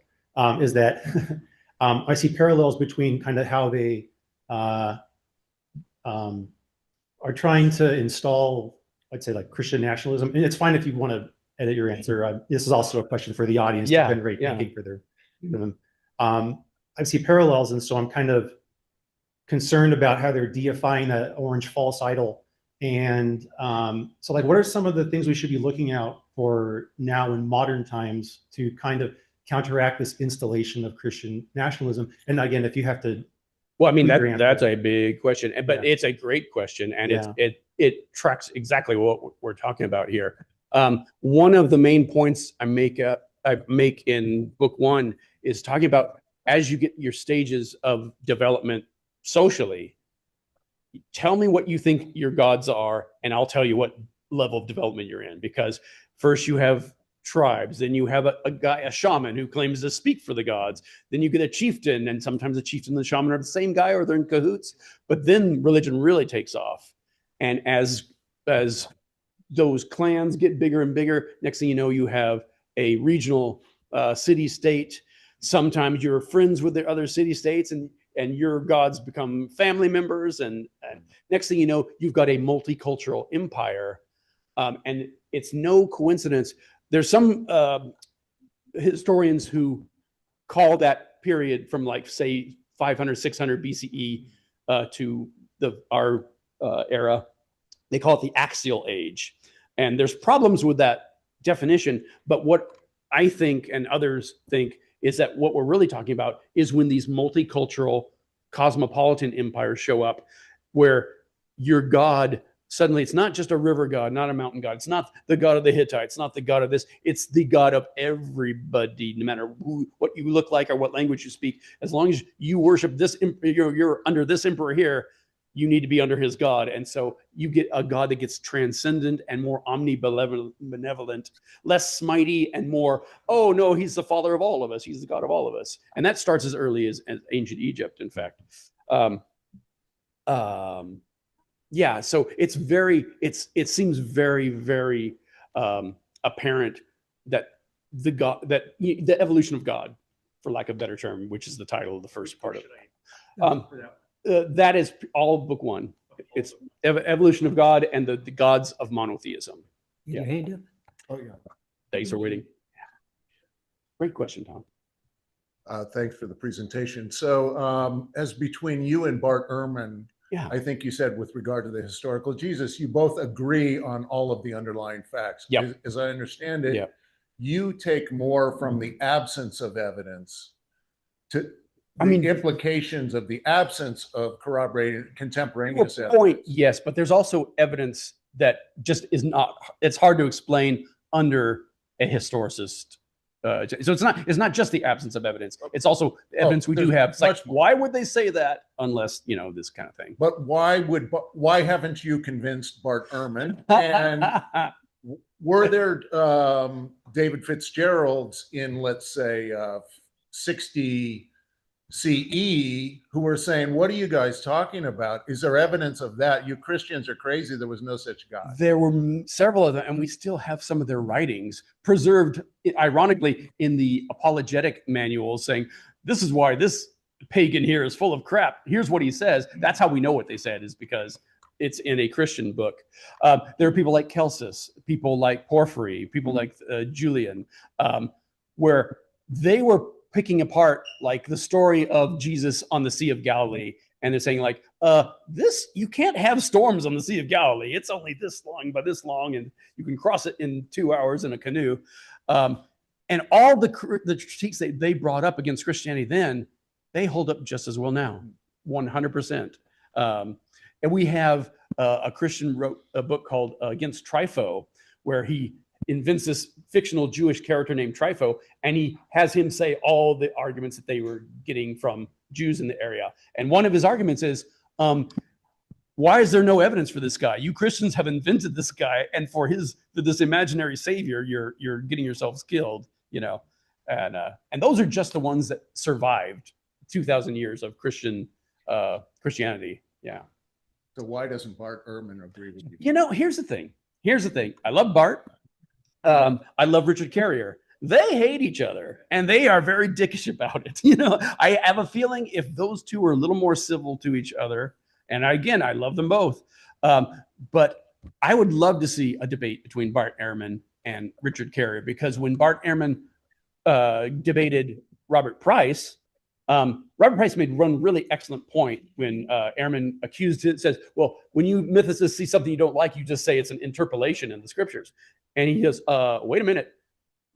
is that I see parallels between kind of how they are trying to install, I'd say, like Christian nationalism. And it's fine if you want to edit your answer. This is also a question for the audience to generate thinking for them. I see parallels, and so I'm kind of concerned about how they're deifying that orange false idol. And so, like, what are some of the things we should be looking out for now in modern times to kind of counteract this installation of Christian nationalism? And again, if you have to,
well, I mean, that's a big question, but it's a great question, and it tracks exactly what we're talking about here. One of the main points I make in book 1 is talking about, as you get your stages of development socially, tell me what you think your gods are, and I'll tell you what level of development you're in. Because first you have tribes, then you have a shaman who claims to speak for the gods, then you get a chieftain, and sometimes the chieftain and the shaman are the same guy or they're in cahoots. But then religion really takes off, and as those clans get bigger and bigger, next thing you know, you have a regional city-state. Sometimes you're friends with the other city-states, and your gods become family members, and next thing you know, you've got a multicultural empire. And it's no coincidence. There's some historians who call that period from, like, say 500, 600 BCE to our era. They call it the axial age. And there's problems with that definition. But what I think, and others think, is that what we're really talking about is when these multicultural cosmopolitan empires show up, where your god, suddenly it's not just a river god, not a mountain god. It's not the god of the Hittites, not the god of this. It's the god of everybody, no matter what you look like or what language you speak. As long as you worship this, you're under this emperor here, you need to be under his god. And so you get a god that gets transcendent and more omnibenevolent, less smitey, and more, oh no, he's the father of all of us. He's the god of all of us. And that starts as early as ancient Egypt, in fact. Yeah, so it seems very, very apparent that the evolution of God, for lack of a better term, which is the title of the first part of it. That is all book 1. It's evolution of God and the gods of monotheism.
Your hand up?
Oh, yeah.
Thanks for waiting. Great question, Tom.
Thanks for the presentation. So as between you and Bart Ehrman, I think you said, with regard to the historical Jesus, you both agree on all of the underlying facts.
Yep.
As I understand it, you take more from the absence of evidence to the implications of the absence of corroborated contemporaneous evidence.
Point, yes, but there's also evidence that just is not, it's hard to explain under a historicist. So it's not just the absence of evidence. It's also evidence we do have. It's like, why would they say that unless, this kind of thing?
But why haven't you convinced Bart Ehrman? And were there David Fitzgeralds in, let's say, 60 CE who were saying, what are you guys talking about? Is there evidence of that? You Christians are crazy. There was no such God.
There were several of them, and we still have some of their writings preserved, ironically, in the apologetic manuals, saying, this is why this pagan here is full of crap. Here's what he says. That's how we know what they said, is because it's in a Christian book. There are people like Celsus, people like Porphyry, people like Julian, where they were picking apart like the story of Jesus on the Sea of Galilee. And they're saying like, you can't have storms on the Sea of Galilee. It's only this long by this long, and you can cross it in 2 hours in a canoe. And all the critiques they brought up against Christianity then, they hold up just as well now, 100%. And we have a Christian wrote a book called Against Trypho, where he invents this fictional Jewish character named Trypho, and he has him say all the arguments that they were getting from Jews in the area. And one of his arguments is, why is there no evidence for this guy? You Christians have invented this guy, and for this imaginary savior, you're getting yourselves killed, And those are just the ones that survived 2,000 years of Christianity. Yeah.
So why doesn't Bart Ehrman agree with you?
Here's the thing. I love Bart. I love Richard Carrier. They hate each other, and they are very dickish about it. I have a feeling if those two were a little more civil to each other, and again, I love them both, but I would love to see a debate between Bart Ehrman and Richard Carrier, because when Bart Ehrman debated Robert Price, Robert Price made one really excellent point when Ehrman says, well, when you mythicists see something you don't like, you just say it's an interpolation in the scriptures. And he goes, wait a minute.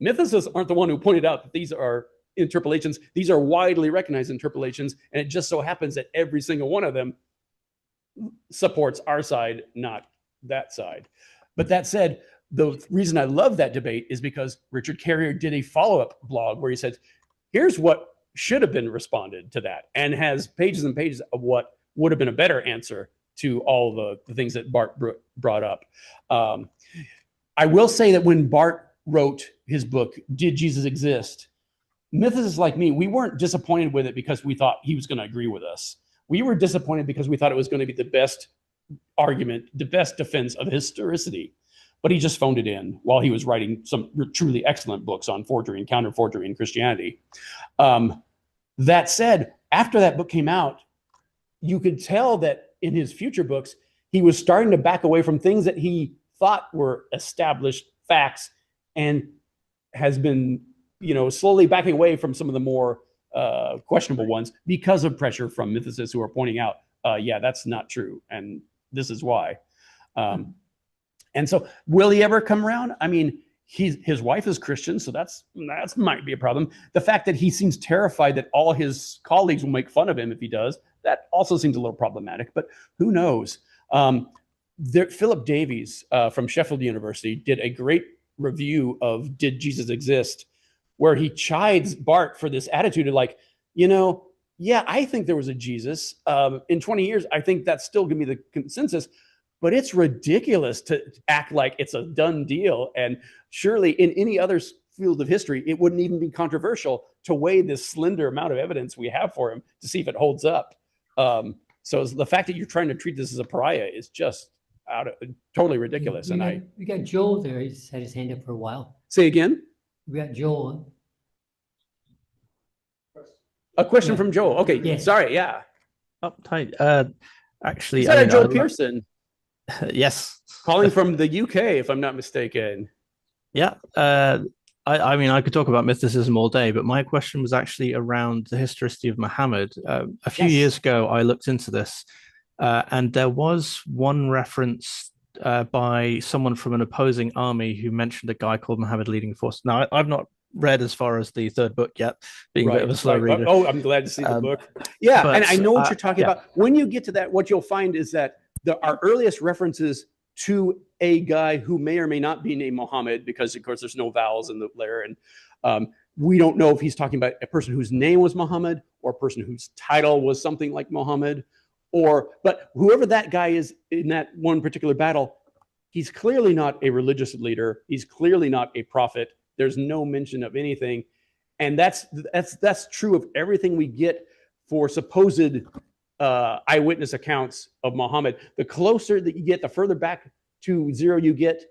Mythicists aren't the one who pointed out that these are interpolations. These are widely recognized interpolations. And it just so happens that every single one of them supports our side, not that side. But that said, the reason I love that debate is because Richard Carrier did a follow-up blog where he said, here's what should have been responded to that, and has pages and pages of what would have been a better answer to all the things that Bart brought up. I will say that when Bart wrote his book, Did Jesus Exist? Mythicists like me, we weren't disappointed with it because we thought he was going to agree with us. We were disappointed because we thought it was going to be the best argument, the best defense of historicity. But he just phoned it in while he was writing some truly excellent books on forgery and counter-forgery in Christianity. That said, after that book came out, you could tell that in his future books, he was starting to back away from things that he thought were established facts, and has been, slowly backing away from some of the more questionable ones because of pressure from mythicists who are pointing out, that's not true, and this is why. And so, will he ever come around? I mean, his wife is Christian, so that's might be a problem. The fact that he seems terrified that all his colleagues will make fun of him if he does, that also seems a little problematic. But who knows? Philip Davies from Sheffield University did a great review of Did Jesus Exist?, where he chides Bart for this attitude of like, I think there was a Jesus. In 20 years, I think that's still going to be the consensus. But it's ridiculous to act like it's a done deal. And surely in any other field of history, it wouldn't even be controversial to weigh this slender amount of evidence we have for him to see if it holds up. So the fact that you're trying to treat this as a pariah is just totally ridiculous.
We got Joel there. He's had his hand up for a while.
Say again?
We got Joel.
A question from Joel. Okay,
yes.
Sorry, yeah.
Oh, hi. Actually,
Is that Joel Pearson?
Yes.
Calling from the UK, if I'm not mistaken.
Yeah. I mean, I could talk about mythicism all day, but my question was actually around the historicity of Muhammad. A few years ago, I looked into this, and there was one reference by someone from an opposing army who mentioned a guy called Muhammad leading a force. Now, I've not read as far as the third book yet, being a bit of a slow reader.
Oh, I'm glad to see the book. Yeah, and I know what you're talking about. When you get to that, what you'll find is that our earliest references to a guy who may or may not be named Muhammad, because of course there's no vowels in the letter, and we don't know if he's talking about a person whose name was Muhammad or a person whose title was something like Muhammad, but whoever that guy is in that one particular battle, he's clearly not a religious leader. He's clearly not a prophet. There's no mention of anything. And that's true of everything we get for supposed eyewitness accounts of Muhammad. The closer that you get, the further back to zero you get,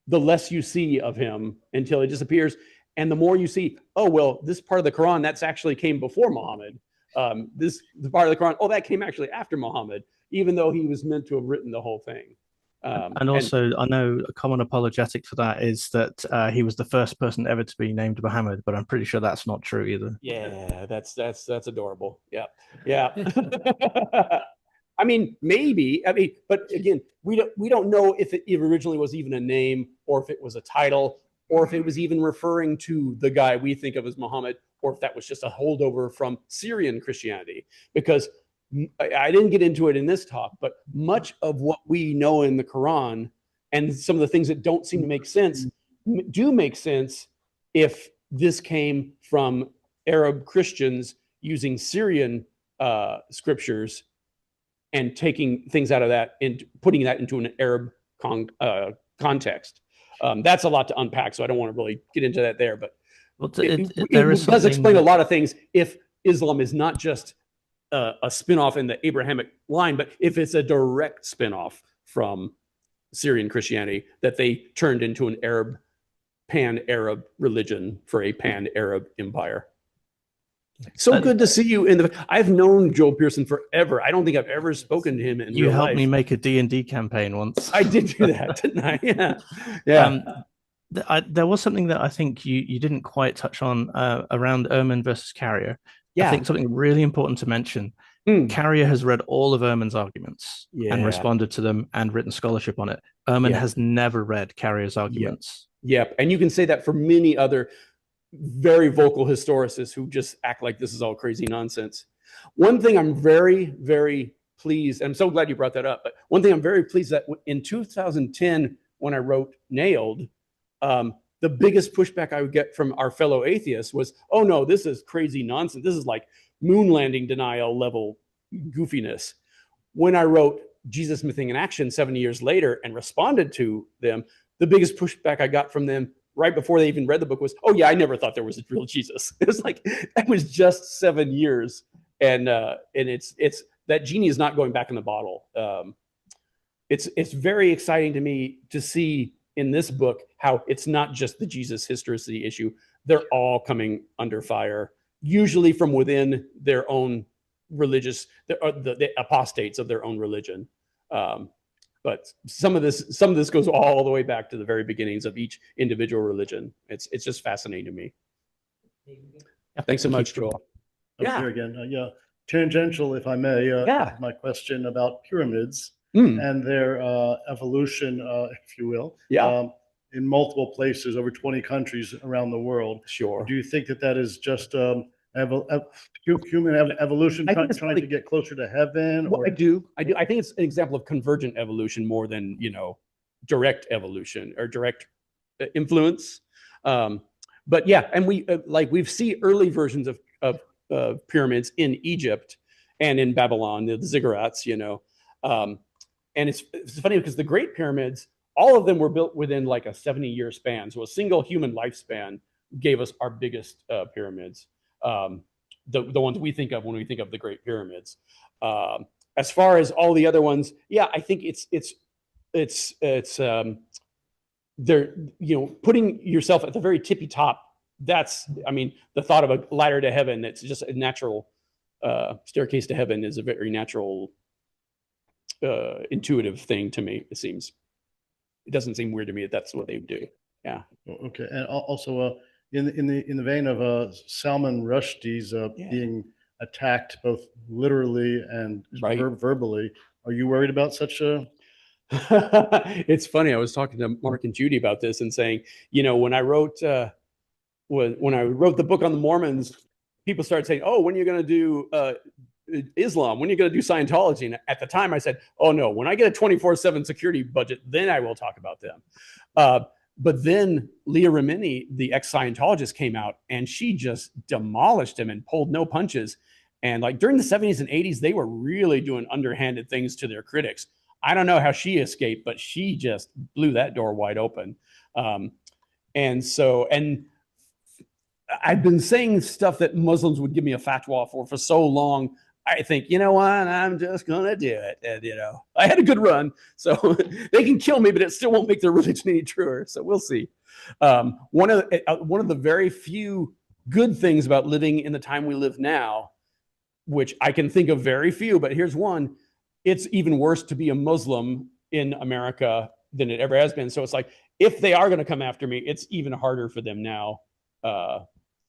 the less you see of him until it disappears. And the more you see, oh, well, this part of the Quran, that's actually came before Muhammad. The part of the Quran, oh, that came actually after Muhammad, even though he was meant to have written the whole thing.
And also, I know a common apologetic for that is that he was the first person ever to be named Muhammad, but I'm pretty sure that's not true either.
Yeah, that's adorable. Yeah, yeah. I mean, maybe. I mean, but again, we don't know if it originally was even a name, or if it was a title, or if it was even referring to the guy we think of as Muhammad, or if that was just a holdover from Syrian Christianity. Because I didn't get into it in this talk, but much of what we know in the Quran and some of the things that don't seem to make sense do make sense if this came from Arab Christians using Syrian scriptures and taking things out of that and putting that into an Arab context. That's a lot to unpack, so I don't want to really get into that there. But it does explain a lot of things if Islam is not just a spin-off in the Abrahamic line, but if it's a direct spin-off from Syrian Christianity that they turned into an pan-Arab religion for a pan-Arab empire. So good to see you I've known Joel Pearson forever. I don't think I've ever spoken to him in
You
real
helped
life.
me make a D&D campaign once.
I did do that, didn't I? Yeah. Yeah.
There was something that I think you didn't quite touch on around Ehrman versus Carrier.
Yeah.
I think something really important to mention. Carrier has read all of Ehrman's arguments and responded to them and written scholarship on it. Ehrman has never read Carrier's arguments.
Yep. And you can say that for many other very vocal historicists who just act like this is all crazy nonsense. One thing I'm very, very pleased, and I'm so glad you brought that up, but one thing I'm very pleased that in 2010, when I wrote Nailed, the biggest pushback I would get from our fellow atheists was, oh no, this is crazy nonsense. This is like moon landing denial level goofiness. When I wrote Jesus Mything in Action 70 years later and responded to them, the biggest pushback I got from them right before they even read the book was, oh yeah, I never thought there was a real Jesus. It was like, that was just 7 years. And it's that genie is not going back in the bottle. It's very exciting to me to see in this book how it's not just the Jesus historicity issue. They're all coming under fire, usually from within their own religious, the apostates of their own religion. But some of this goes all the way back to the very beginnings of each individual religion. It's just fascinating to me. Thanks so much, Joel.
I'm here again. Tangential, if I may. My question about pyramids and their evolution, if you will. In multiple places, over 20 countries around the world.
Sure.
Do you think that is just human evolution trying to get closer to heaven?
Well, I do. I think it's an example of convergent evolution more than, direct evolution or direct influence. But yeah, and we've seen early versions of pyramids in Egypt and in Babylon, the ziggurats, and it's funny because the Great Pyramids, all of them were built within like a 70-year span. So a single human lifespan gave us our biggest pyramids. The ones we think of when we think of the Great Pyramids. As far as all the other ones, I think it's they're putting yourself at the very tippy top. That's, the thought of a ladder to heaven. It's just a natural staircase to heaven is a very natural, intuitive thing to me. It seems. It doesn't seem weird to me that that's what they do. Yeah.
Okay, and also. In the vein of Salman Rushdie's being attacked both literally and verbally, are you worried about such a?
It's funny. I was talking to Mark and Judy about this and saying, when I wrote the book on the Mormons, people started saying, "Oh, when are you going to do Islam? When are you going to do Scientology? And at the time I said, oh no, when I get a 24/7 security budget, then I will talk about them. But then Leah Remini, the ex-Scientologist, came out and she just demolished him and pulled no punches. And like during the 70s and 80s, they were really doing underhanded things to their critics. I don't know how she escaped, but she just blew that door wide open. And I've been saying stuff that Muslims would give me a fatwa for so long. I think, you know what, I'm just going to do it. And, you know, I had a good run, so they can kill me, but it still won't make their religion any truer. So we'll see. One of the very few good things about living in the time we live now, which I can think of very few, but here's one. It's even worse to be a Muslim in America than it ever has been. So it's like, if they are going to come after me, it's even harder for them now.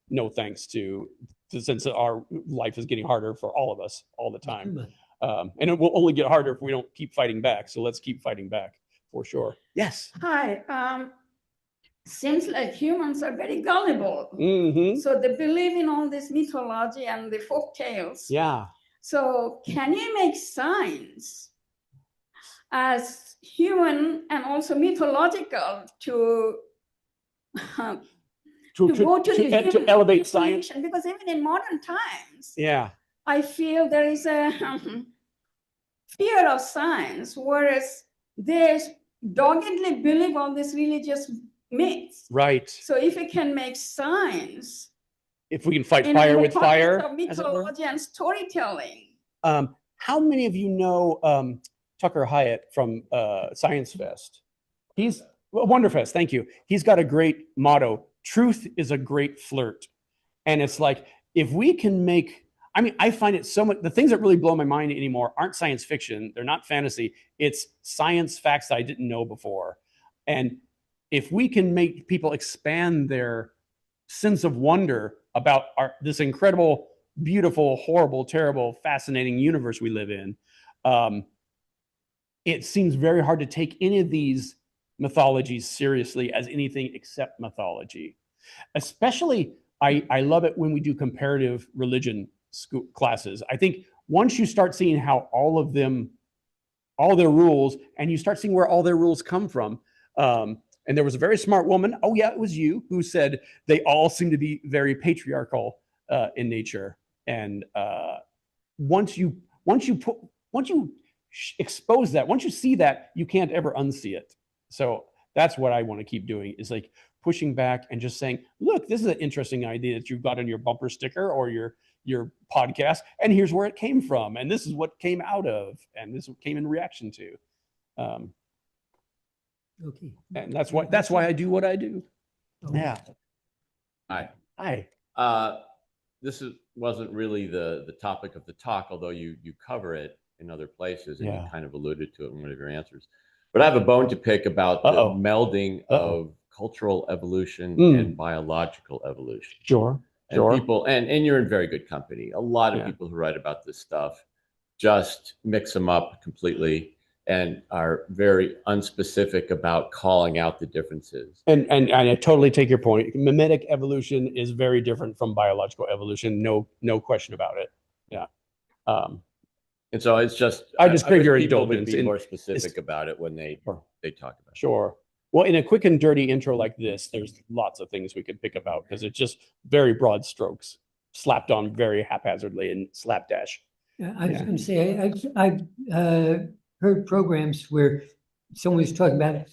No thanks to since our life is getting harder for all of us all the time. And it will only get harder if we don't keep fighting back. So let's keep fighting back for sure. Yes.
Hi. Seems like humans are very gullible.
Mm-hmm.
So they believe in all this mythology and the folk tales.
Yeah.
So can you make science as human and also mythological to go to
elevate science?
Because even in modern times,
yeah,
I feel there is a fear of science, whereas they doggedly believe all these religious myths.
Right.
So if we can make science,
if we can fight fire with fire,
of mythology and storytelling.
How many of you know Tucker Hyatt from Science Fest? He's Wonderfest. Thank you. He's got a great motto. Truth is a great flirt. And it's like, if we can make, I mean, I find it so much, the things that really blow my mind anymore aren't science fiction. They're not fantasy. It's science facts that I didn't know before. And if we can make people expand their sense of wonder about this incredible, beautiful, horrible, terrible, fascinating universe we live in, it seems very hard to take any of these mythologies seriously as anything except mythology. Especially, I love it when we do comparative religion classes. I think once you start seeing how all of them, all their rules, and you start seeing where all their rules come from. And there was a very smart woman, oh yeah, it was you, who said they all seem to be very patriarchal in nature. And once you expose that, once you see that, you can't ever unsee it. So that's what I want to keep doing, is like pushing back and just saying, look, this is an interesting idea that you've got on your bumper sticker or your podcast, and here's where it came from, and this is what came out of, and this came in reaction to.
Okay.
And that's why I do what I do.
Okay.
Yeah.
Hi. This wasn't really the topic of the talk, although you cover it in other places, and you kind of alluded to it in one of your answers. But I have a bone to pick about the melding of cultural evolution and biological evolution.
Sure.
And people, and you're in very good company. A lot of people who write about this stuff just mix them up completely and are very unspecific about calling out the differences.
And I totally take your point. Mimetic evolution is very different from biological evolution. No question about it. Yeah.
And so it's just,
I just crave your
people would
indulgence.
be more specific about it when they talk about it.
Sure. Well, in a quick and dirty intro like this, there's lots of things we could pick about because it's just very broad strokes slapped on very haphazardly and slapdash.
I was going to say, I've heard programs where someone was talking about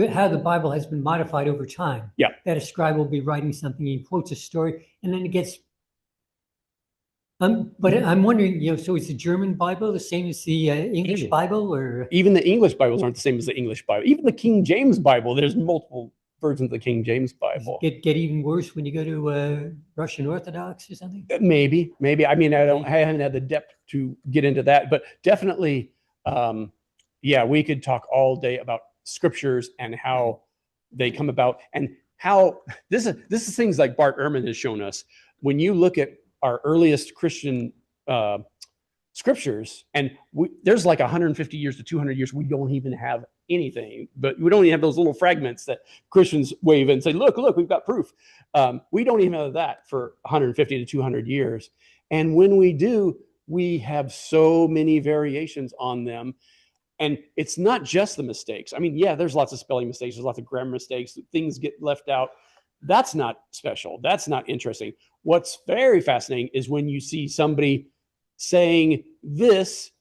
how the Bible has been modified over time.
Yeah.
That a scribe will be writing something, he quotes a story, and then it gets. But I'm wondering, so is the German Bible the same as the English Bible, or
even the English Bibles aren't the same as the English Bible? Even the King James Bible, there's multiple versions of the King James Bible.
Get even worse when you go to Russian Orthodox or something?
Maybe. I mean, I haven't had the depth to get into that, but definitely, we could talk all day about scriptures and how they come about, and how this is things like Bart Ehrman has shown us. When you look at our earliest Christian scriptures, and there's like 150 years to 200 years, we don't even have anything, but we don't even have those little fragments that Christians wave and say, look, we've got proof. We don't even have that for 150 to 200 years. And when we do, we have so many variations on them. And it's not just the mistakes. I mean, yeah, there's lots of spelling mistakes. There's lots of grammar mistakes. Things get left out. That's not special. That's not interesting. What's very fascinating is when you see somebody saying this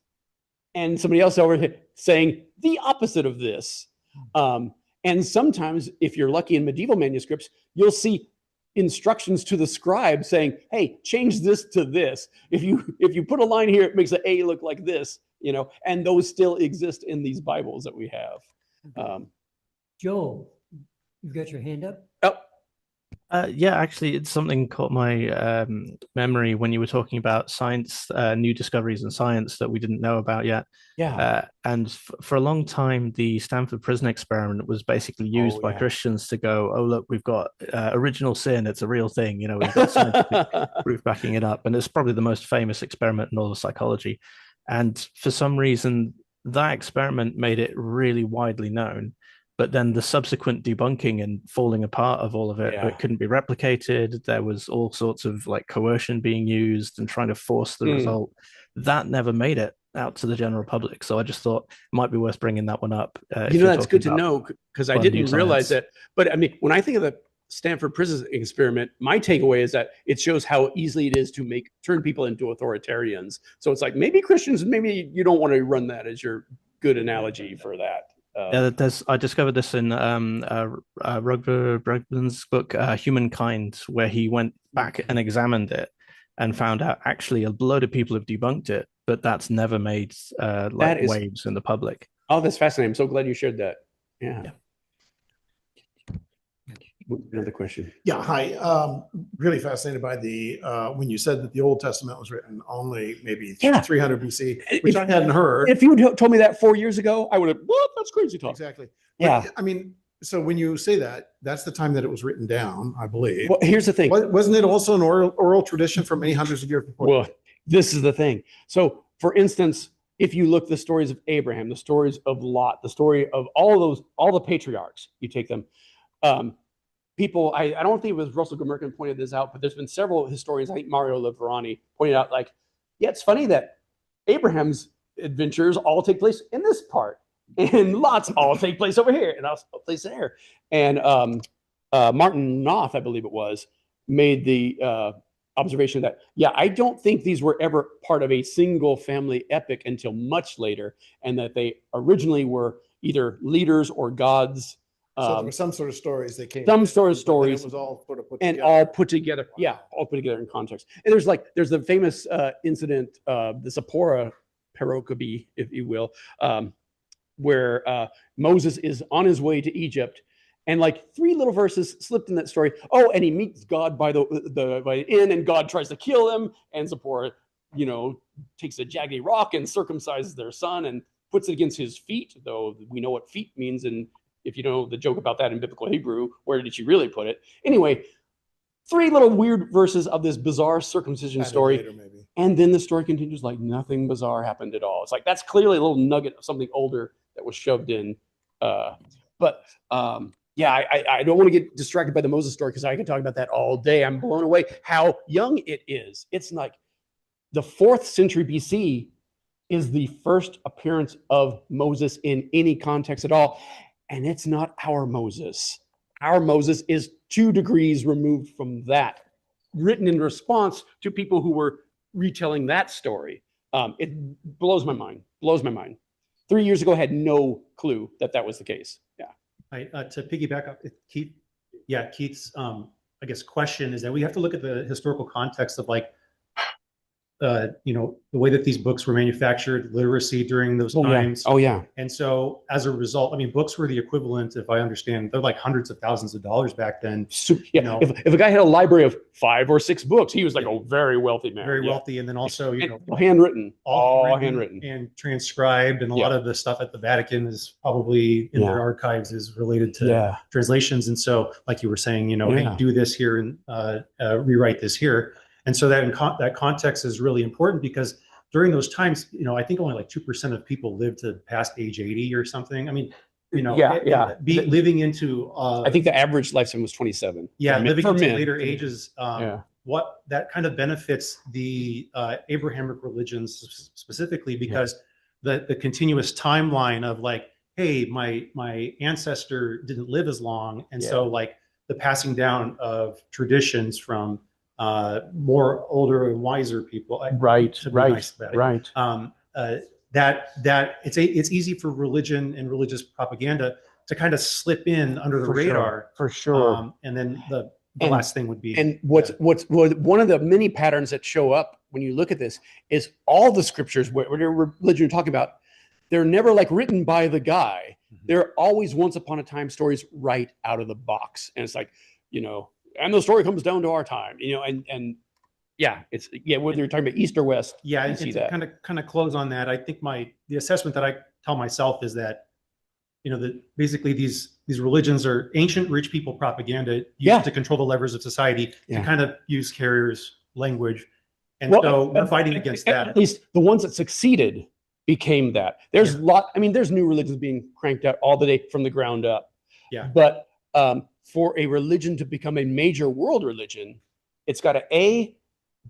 and somebody else over here saying the opposite of this. And sometimes, if you're lucky in medieval manuscripts, you'll see instructions to the scribe saying, hey, change this to this. If you put a line here, it makes the A look like this, you know, and those still exist in these Bibles that we have.
Joel, you've got your hand up?
Yeah, actually, it's something caught my memory when you were talking about science, new discoveries in science that we didn't know about yet.
Yeah.
And for a long time, the Stanford Prison Experiment was basically used by Christians to go, oh, look, we've got original sin. It's a real thing. You know, we've got scientific proof backing it up. And it's probably the most famous experiment in all of psychology. And for some reason, that experiment made it really widely known. But then the subsequent debunking and falling apart of all of it, it couldn't be replicated. There was all sorts of like coercion being used and trying to force the result. That never made it out to the general public. So I just thought it might be worth bringing that one up.
You know, that's good to know, because I didn't realize that. But I mean, when I think of the Stanford Prison Experiment, my takeaway is that it shows how easily it is to turn people into authoritarians. So it's like, maybe Christians, maybe you don't want to run that as your good analogy for that.
Yeah, I discovered this in Rutger Bregman's book, Humankind, where he went back and examined it and found out actually a load of people have debunked it, but that's never made waves in the public.
Oh, that's fascinating. I'm so glad you shared that. Yeah. Another question.
Yeah, hi. Really fascinated by the when you said that the Old Testament was written only maybe 300 BC, which I hadn't heard.
If you had told me that 4 years ago, I would have, what? That's crazy talk.
Exactly.
Yeah.
But, I mean, so when you say that, that's the time that it was written down, I believe.
Well, here's the thing.
Wasn't it also an oral tradition for many hundreds of years before?
Well, this is the thing. So, for instance, if you look the stories of Abraham, the stories of Lot, the story of all the patriarchs, you take them. People, I don't think it was Russell Gmerkin pointed this out, but there's been several historians, I think Mario Leverani pointed out, like, yeah, it's funny that Abraham's adventures all take place in this part, and Lot's all take place over here, and all place there. And Martin Knopf, I believe it was, made the observation that, yeah, I don't think these were ever part of a single family epic until much later, and that they originally were either leaders or gods.
So there were some sort of stories that came.
Some sort of stories.
It was all sort of put
and
together.
all put together. Wow. Yeah, all put together in context. And there's the famous incident, the Zipporah Perocope, if you will, where Moses is on his way to Egypt, and like 3 little verses slipped in that story. Oh, and he meets God by the inn, and God tries to kill him, and Zipporah, takes a jaggedy rock and circumcises their son and puts it against his feet, though we know what feet means. And if you know the joke about that in biblical Hebrew, where did she really put it? Anyway, 3 little weird verses of this bizarre circumcision story.
Later, maybe.
And then the story continues like nothing bizarre happened at all. It's like, that's clearly a little nugget of something older that was shoved in. Yeah, I don't want to get distracted by the Moses story, because I can talk about that all day. I'm blown away how young it is. It's like the 4th century BC is the first appearance of Moses in any context at all. And it's not our Moses. Our Moses is 2 degrees removed from that, written in response to people who were retelling that story. It blows my mind. 3 years ago, I had no clue that was the case. Yeah.
To piggyback up, Keith's, I guess, question is that we have to look at the historical context of like, the way that these books were manufactured, literacy during those times.
Oh yeah.
And so as a result, I mean, books were the equivalent, if I understand, they're like hundreds of thousands of dollars back then.
If a guy had a library of 5 or 6 books, he was like a very wealthy man.
Very wealthy. And then also,
handwritten, all
handwritten and transcribed. And a lot of the stuff at the Vatican is probably in their archives is related to translations. And so, like you were saying, hey, do this here and rewrite this here. And so that context is really important, because during those times, I think only like 2% of people lived to past age 80 or something. I mean, living into.
I think the average lifespan was 27.
Yeah, living into later ages what that kind of benefits the Abrahamic religions specifically, because the continuous timeline of like, hey, my ancestor didn't live as long, and so like the passing down of traditions from more older and wiser people,
Right,
to be
right,
nice about it,
right.
that it's easy for religion and religious propaganda to kind of slip in under the radar.
For sure.
And then the last thing would be,
and what's one of the many patterns that show up when you look at this is all the scriptures, whatever religion you're talking about, they're never like written by the guy. They're always once upon a time stories right out of the box. And it's like, you know, and the story comes down to our time, you know, and yeah, it's whether you're talking about East or West.
yeah,
you
and
see
to
that.
kind of close on that, I think the assessment that I tell myself is that, you know, that basically these religions are ancient rich people propaganda used to control the levers of society, to kind of use Carrier's language. And so we're fighting against that.
At least the ones that succeeded became that. There's there's new religions being cranked out all the day from the ground up.
Yeah.
But for a religion to become a major world religion, it's got to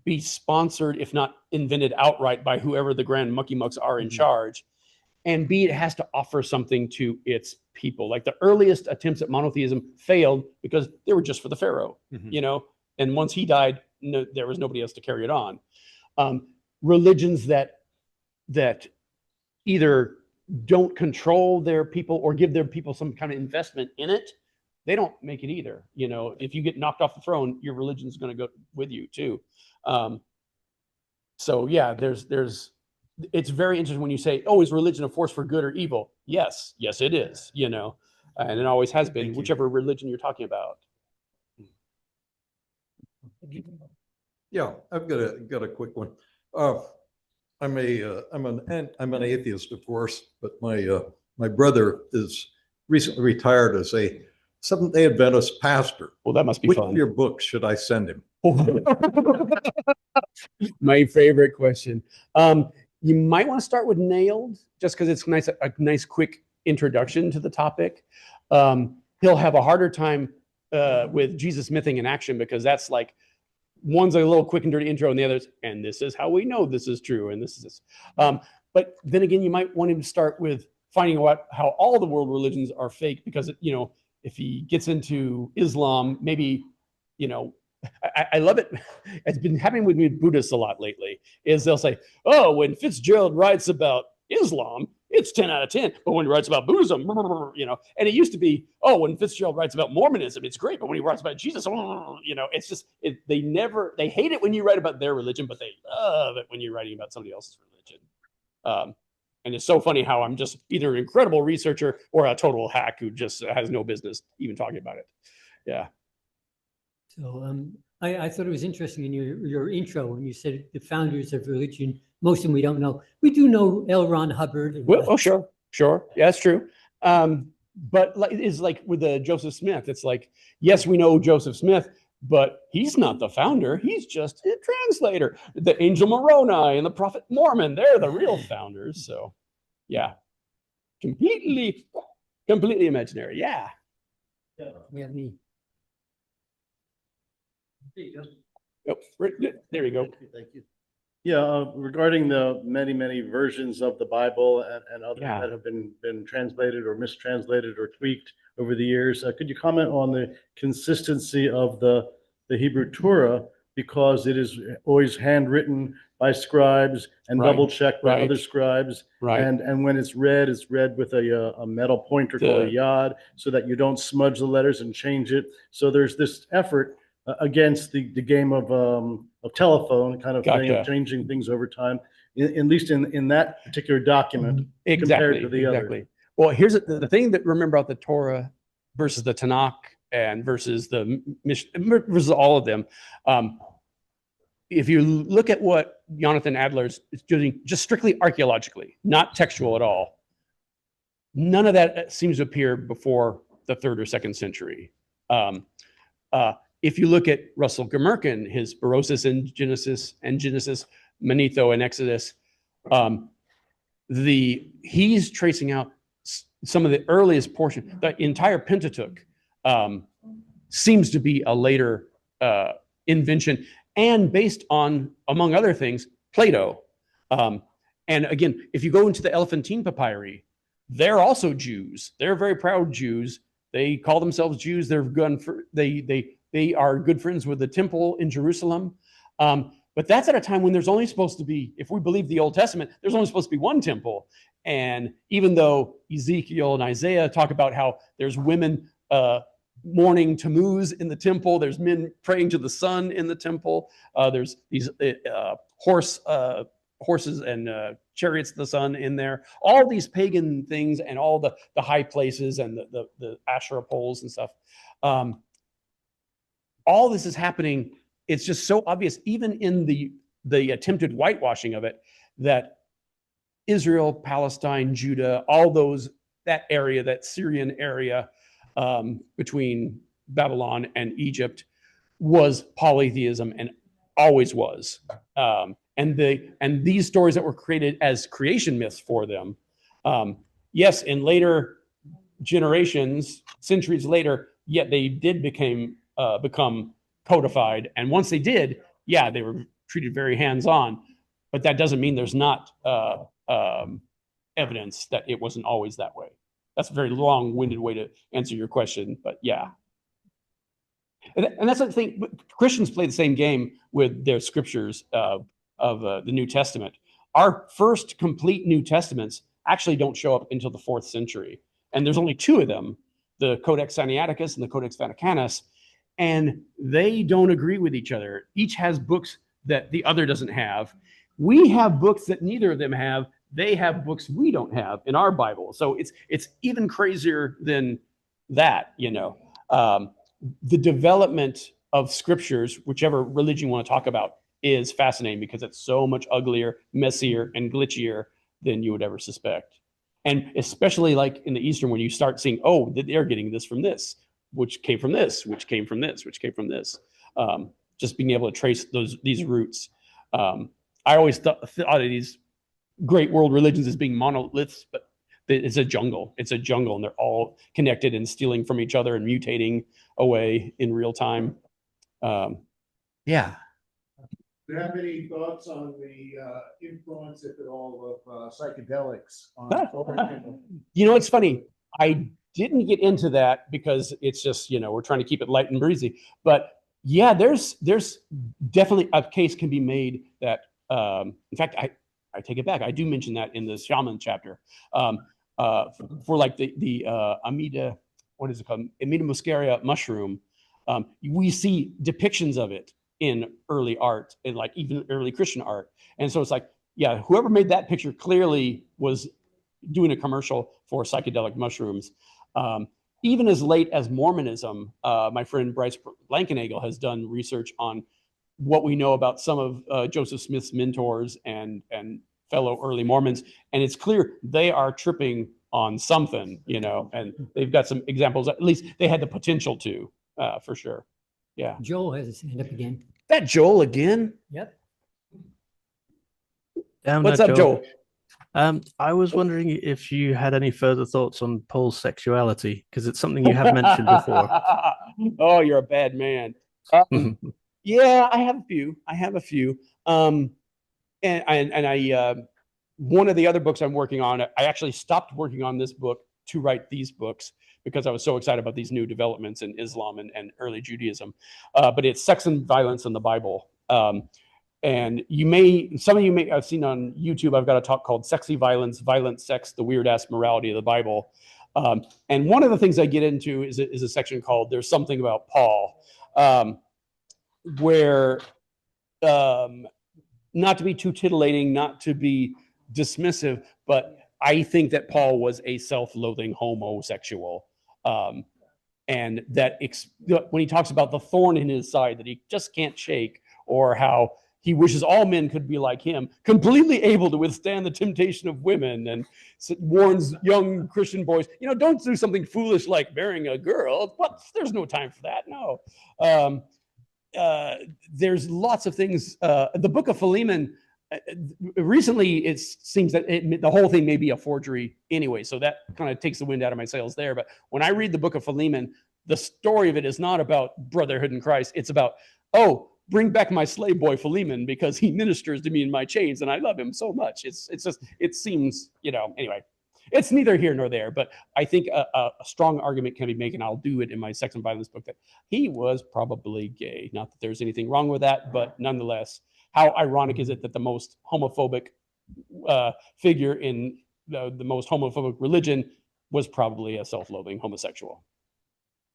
be sponsored, if not invented outright, by whoever the grand mucky mucks are in charge. And B, it has to offer something to its people. Like the earliest attempts at monotheism failed because they were just for the pharaoh, you know. And once he died, there was nobody else to carry it on. Religions that either don't control their people or give their people some kind of investment in it, they don't make it either. You know, if you get knocked off the throne, your religion is going to go with you too. So yeah, it's very interesting when you say, oh, is religion a force for good or evil? Yes, it is, you know, and it always has been, whichever religion you're talking about.
Yeah, I've got a quick one. I'm an atheist, of course, but my brother is recently retired as a Seventh-day Adventist pastor.
Well, that must be
Which
fun.
of your books should I send him?
My favorite question. You might want to start with Nailed, just because it's a nice quick introduction to the topic. He'll have a harder time with Jesus mything in action, because that's like, one's a little quick and dirty intro, and the other's, and this is how we know this is true, and this is this. But then again, you might want him to start with finding out how all the world religions are fake, because, you know, if he gets into Islam, maybe, you know, I love it. It's been happening with me with Buddhists a lot lately, is they'll say, oh, when Fitzgerald writes about Islam, it's 10 out of 10. But when he writes about Buddhism, you know, and it used to be, oh, when Fitzgerald writes about Mormonism, it's great. But when he writes about Jesus, you know, it's just, they hate it when you write about their religion, but they love it when you're writing about somebody else's religion. And it's so funny how I'm just either an incredible researcher or a total hack who just has no business even talking about it. Yeah.
So I thought it was interesting in your intro when you said the founders of religion, most of them we don't know. We do know L. Ron Hubbard.
Well, sure. Yeah, that's true. But it's like with the Joseph Smith, it's like, yes, we know Joseph Smith, but he's not the founder. He's just a translator. The Angel Moroni and the Prophet Mormon, they're the real founders. So yeah, completely imaginary. Yeah.
Yeah, me.
Oh, there you go.
Thank you. Yeah, regarding the many versions of the Bible and others that have been translated or mistranslated or tweaked over the years, could you comment on the consistency of the Hebrew Torah, because it is always handwritten by scribes and double checked by other scribes, and when it's read with a metal pointer called a yod, so that you don't smudge the letters and change it. So there's this effort against the game of telephone kind of thing, of changing things over time, at least in that particular document, compared to the other.
Well, here's the thing that remember about the Torah versus the Tanakh and versus the Mishnah versus all of them. If you look at what Jonathan Adler is doing, just strictly archaeologically, not textual at all, none of that seems to appear before the 3rd or 2nd century. If you look at Russell Gurmerkin, his Berosus and Genesis, Manetho and Exodus, he's tracing out some of the earliest portion. The entire Pentateuch seems to be a later invention, and based on, among other things, Plato. And again, if you go into the Elephantine papyri, they're also Jews. They're very proud Jews. They call themselves Jews. They are good friends with the temple in Jerusalem. But that's at a time when there's only supposed to be, if we believe the Old Testament, there's only supposed to be one temple. And even though Ezekiel and Isaiah talk about how there's women mourning Tammuz in the temple, there's men praying to the sun in the temple, there's these horses and chariots of the sun in there, all these pagan things and all the high places and the Asherah poles and stuff. All this is happening. It's just so obvious, even in the attempted whitewashing of it, that Israel, Palestine, Judah, all that area, that Syrian area between Babylon and Egypt, was polytheism and always was. And these stories that were created as creation myths for them, yes, in later generations, centuries later, yet they did become codified. And once they did, yeah, they were treated very hands-on. But that doesn't mean there's not evidence that it wasn't always that way. That's a very long-winded way to answer your question, but yeah. And that's the thing. Christians play the same game with their scriptures of the New Testament. Our first complete New Testaments actually don't show up until the 4th century. And there's only 2 of them, the Codex Sinaiticus and the Codex Vaticanus. And they don't agree with each other. Each has books that the other doesn't have. We have books that neither of them have. They have books we don't have in our Bible. So it's even crazier than that, you know. The development of scriptures, whichever religion you want to talk about, is fascinating because it's so much uglier, messier, and glitchier than you would ever suspect. And especially like in the Eastern, when you start seeing, oh, they're getting this from this, which came from this, which came from this, which came from this. Just being able to trace these roots. I always thought of these great world religions as being monoliths, but it's a jungle. It's a jungle, and they're all connected and stealing from each other and mutating away in real time. Yeah.
Do you have any thoughts on the influence, if at all, of psychedelics on?
You know, it's funny. I didn't get into that because it's just, you know, we're trying to keep it light and breezy. But yeah, there's definitely a case can be made that, in fact, I take it back. I do mention that in the shaman chapter for like the Amida, what is it called? Amida muscaria mushroom. We see depictions of it in early art and like even early Christian art. And so it's like, yeah, whoever made that picture clearly was doing a commercial for psychedelic mushrooms. Even as late as Mormonism, my friend Bryce Blankenagel has done research on what we know about some of Joseph Smith's mentors and fellow early Mormons. And it's clear they are tripping on something, you know, and they've got some examples, at least they had the potential to, for sure. Yeah.
Joel has his hand up again.
That Joel again?
Yep.
What's up, Joel?
I was wondering if you had any further thoughts on Paul's sexuality, because it's something you have mentioned before.
Oh, you're a bad man. Yeah, I have a few. And I one of the other books I'm working on, I actually stopped working on this book to write these books because I was so excited about these new developments in Islam and early Judaism. But it's Sex and Violence in the Bible. And some of you may have seen on YouTube, I've got a talk called Sexy Violence, Violent Sex, the Weird Ass Morality of the Bible. And one of the things I get into is a section called There's Something About Paul, where not to be too titillating, not to be dismissive, but I think that Paul was a self-loathing homosexual. And that when he talks about the thorn in his side that he just can't shake, or how he wishes all men could be like him, completely able to withstand the temptation of women, and warns young Christian boys, you know, don't do something foolish like marrying a girl. What? There's no time for that. No. There's lots of things. The book of Philemon, recently it seems that the whole thing may be a forgery anyway, so that kind of takes the wind out of my sails there. But when I read the book of Philemon, the story of it is not about brotherhood in Christ. It's about, oh, bring back my slave boy Philemon because he ministers to me in my chains and I love him so much. It's just, it seems, anyway, it's neither here nor there, but I think a strong argument can be made, and I'll do it in my sex and violence book, that he was probably gay. Not that there's anything wrong with that, but nonetheless, how ironic is it that the most homophobic figure in the most homophobic religion was probably a self-loathing homosexual.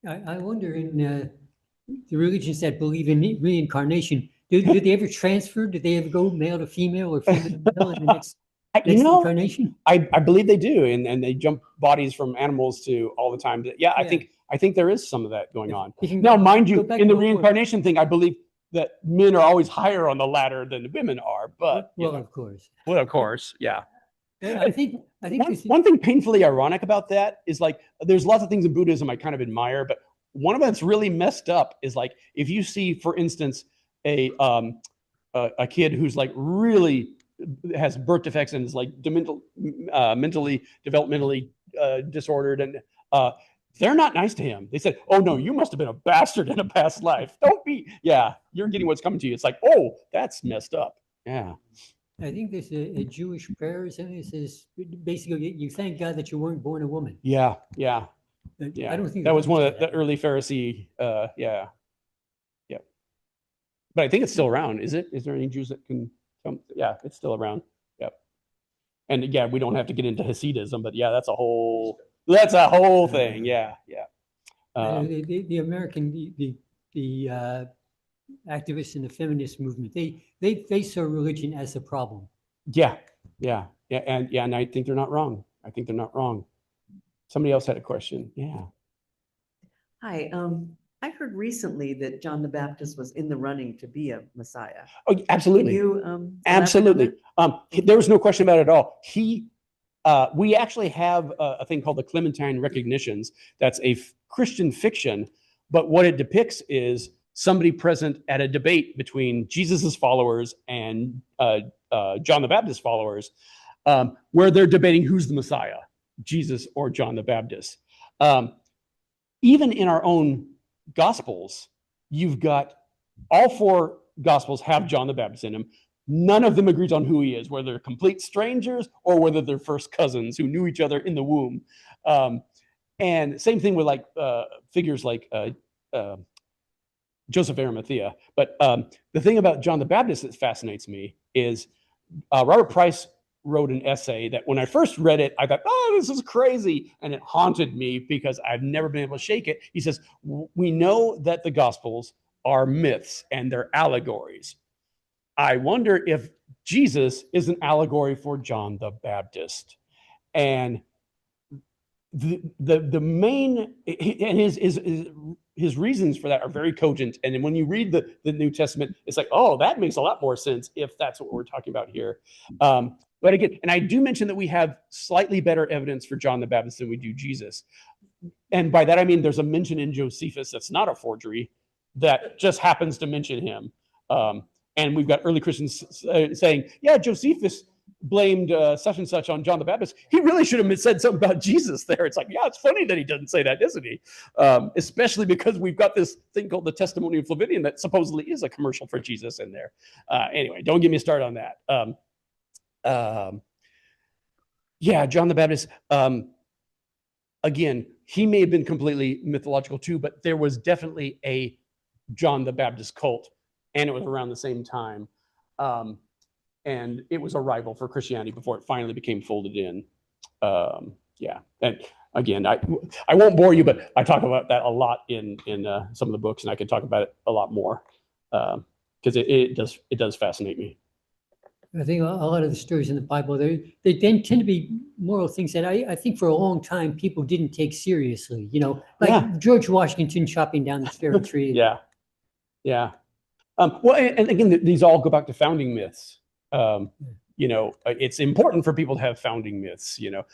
I wonder, in the religions that believe in reincarnation, did they ever transfer? Did they ever go male to female or female to male in the next incarnation?
I believe they do, and they jump bodies from animals to all the time. Yeah, I think there is some of that going on. Now, mind you, in the reincarnation thing, I believe that men are always higher on the ladder than the women are. But
of course.
Well, of course, yeah.
I think
one thing painfully ironic about that is, like, there's lots of things in Buddhism I kind of admire, but one of them that's really messed up is, like, if you see, for instance, a kid who's like really has birth defects and is like mentally, developmentally disordered, and they're not nice to him. They said, "Oh no, you must have been a bastard in a past life. Don't be." Yeah, you're getting what's coming to you. It's like, oh, that's messed up. Yeah.
I think there's a Jewish prayer. It says basically, you thank God that you weren't born a woman.
Yeah.
I don't think
that was one of the early Pharisee. Yeah. But I think it's still around. Is it? Is there any Jews that can come? Yeah, it's still around. Yep. And yeah, we don't have to get into Hasidism, but yeah, that's a whole thing. Yeah.
The American, the activists in the feminist movement, they saw religion as a problem.
Yeah, and I think they're not wrong. Somebody else had a question. Yeah.
Hi. I heard recently that John the Baptist was in the running to be a Messiah.
Oh, absolutely.
Can you,
absolutely. There was no question about it at all. We actually have a thing called the Clementine Recognitions. That's a Christian fiction, but what it depicts is somebody present at a debate between Jesus's followers and John the Baptist's followers, where they're debating who's the Messiah, Jesus or John the Baptist. Even in our own Gospels, you've got all four Gospels have John the Baptist in them. None of them agrees on who he is, whether they're complete strangers or whether they're first cousins who knew each other in the womb. And same thing with like figures like Joseph Arimathea. But the thing about John the Baptist that fascinates me is Robert Price wrote an essay that when I first read it, I thought, oh, this is crazy. And it haunted me because I've never been able to shake it. He says, we know that the Gospels are myths and they're allegories. I wonder if Jesus is an allegory for John the Baptist. And the main, and his reasons for that are very cogent. And when you read the New Testament, it's like, oh, that makes a lot more sense if that's what we're talking about here. But again, and I do mention that we have slightly better evidence for John the Baptist than we do Jesus. And by that, I mean, there's a mention in Josephus that's not a forgery that just happens to mention him. And we've got early Christians saying, yeah, Josephus blamed such and such on John the Baptist. He really should have said something about Jesus there. It's like, yeah, it's funny that he doesn't say that, isn't he? Especially because we've got this thing called the Testimony of Flavian that supposedly is a commercial for Jesus in there. Anyway, don't get me started on that. Yeah, John the Baptist, again, he may have been completely mythological too, but there was definitely a John the Baptist cult, and it was around the same time. And it was a rival for Christianity before it finally became folded in. Yeah, and again, I won't bore you, but I talk about that a lot in some of the books, and I could talk about it a lot more because it does fascinate me.
I think a lot of the stories in the Bible, they tend to be moral things that I think for a long time people didn't take seriously. You know, like George Washington chopping down the fir tree.
Yeah. Well, and again, these all go back to founding myths. You know, it's important for people to have founding myths. You know,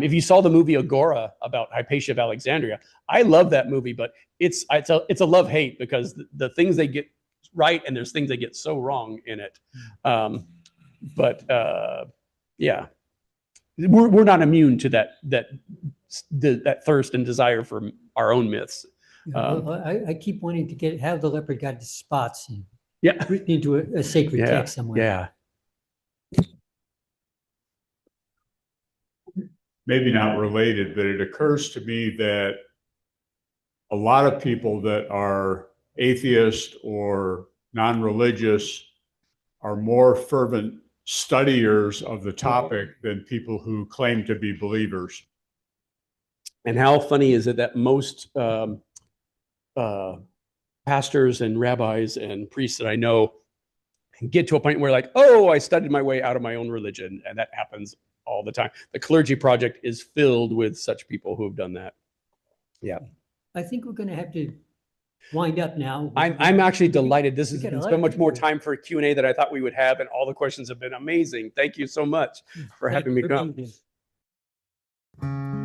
if you saw the movie Agora about Hypatia of Alexandria, I love that movie, but it's a love-hate because the things they get right and there's things they get so wrong in it. But yeah, we're not immune to that thirst and desire for our own myths.
I keep wanting to have the leopard got the spots.
Yeah.
written into a sacred
Yeah.
text somewhere.
Yeah.
Maybe not related, but it occurs to me that a lot of people that are atheist or non-religious are more fervent studiers of the topic than people who claim to be believers.
And how funny is it that most pastors and rabbis and priests that I know get to a point where like, oh, I studied my way out of my own religion. And that happens all the time. The Clergy Project is filled with such people who have done that. Yeah.
I think we're going to have to wind up now.
I'm actually delighted. This has
We got a
been
lot
so
of
much more
people.
time for a Q&A that I thought we would have, and all the questions have been amazing. Thank you so much for
Thank
having
you
me
for
come.
being here.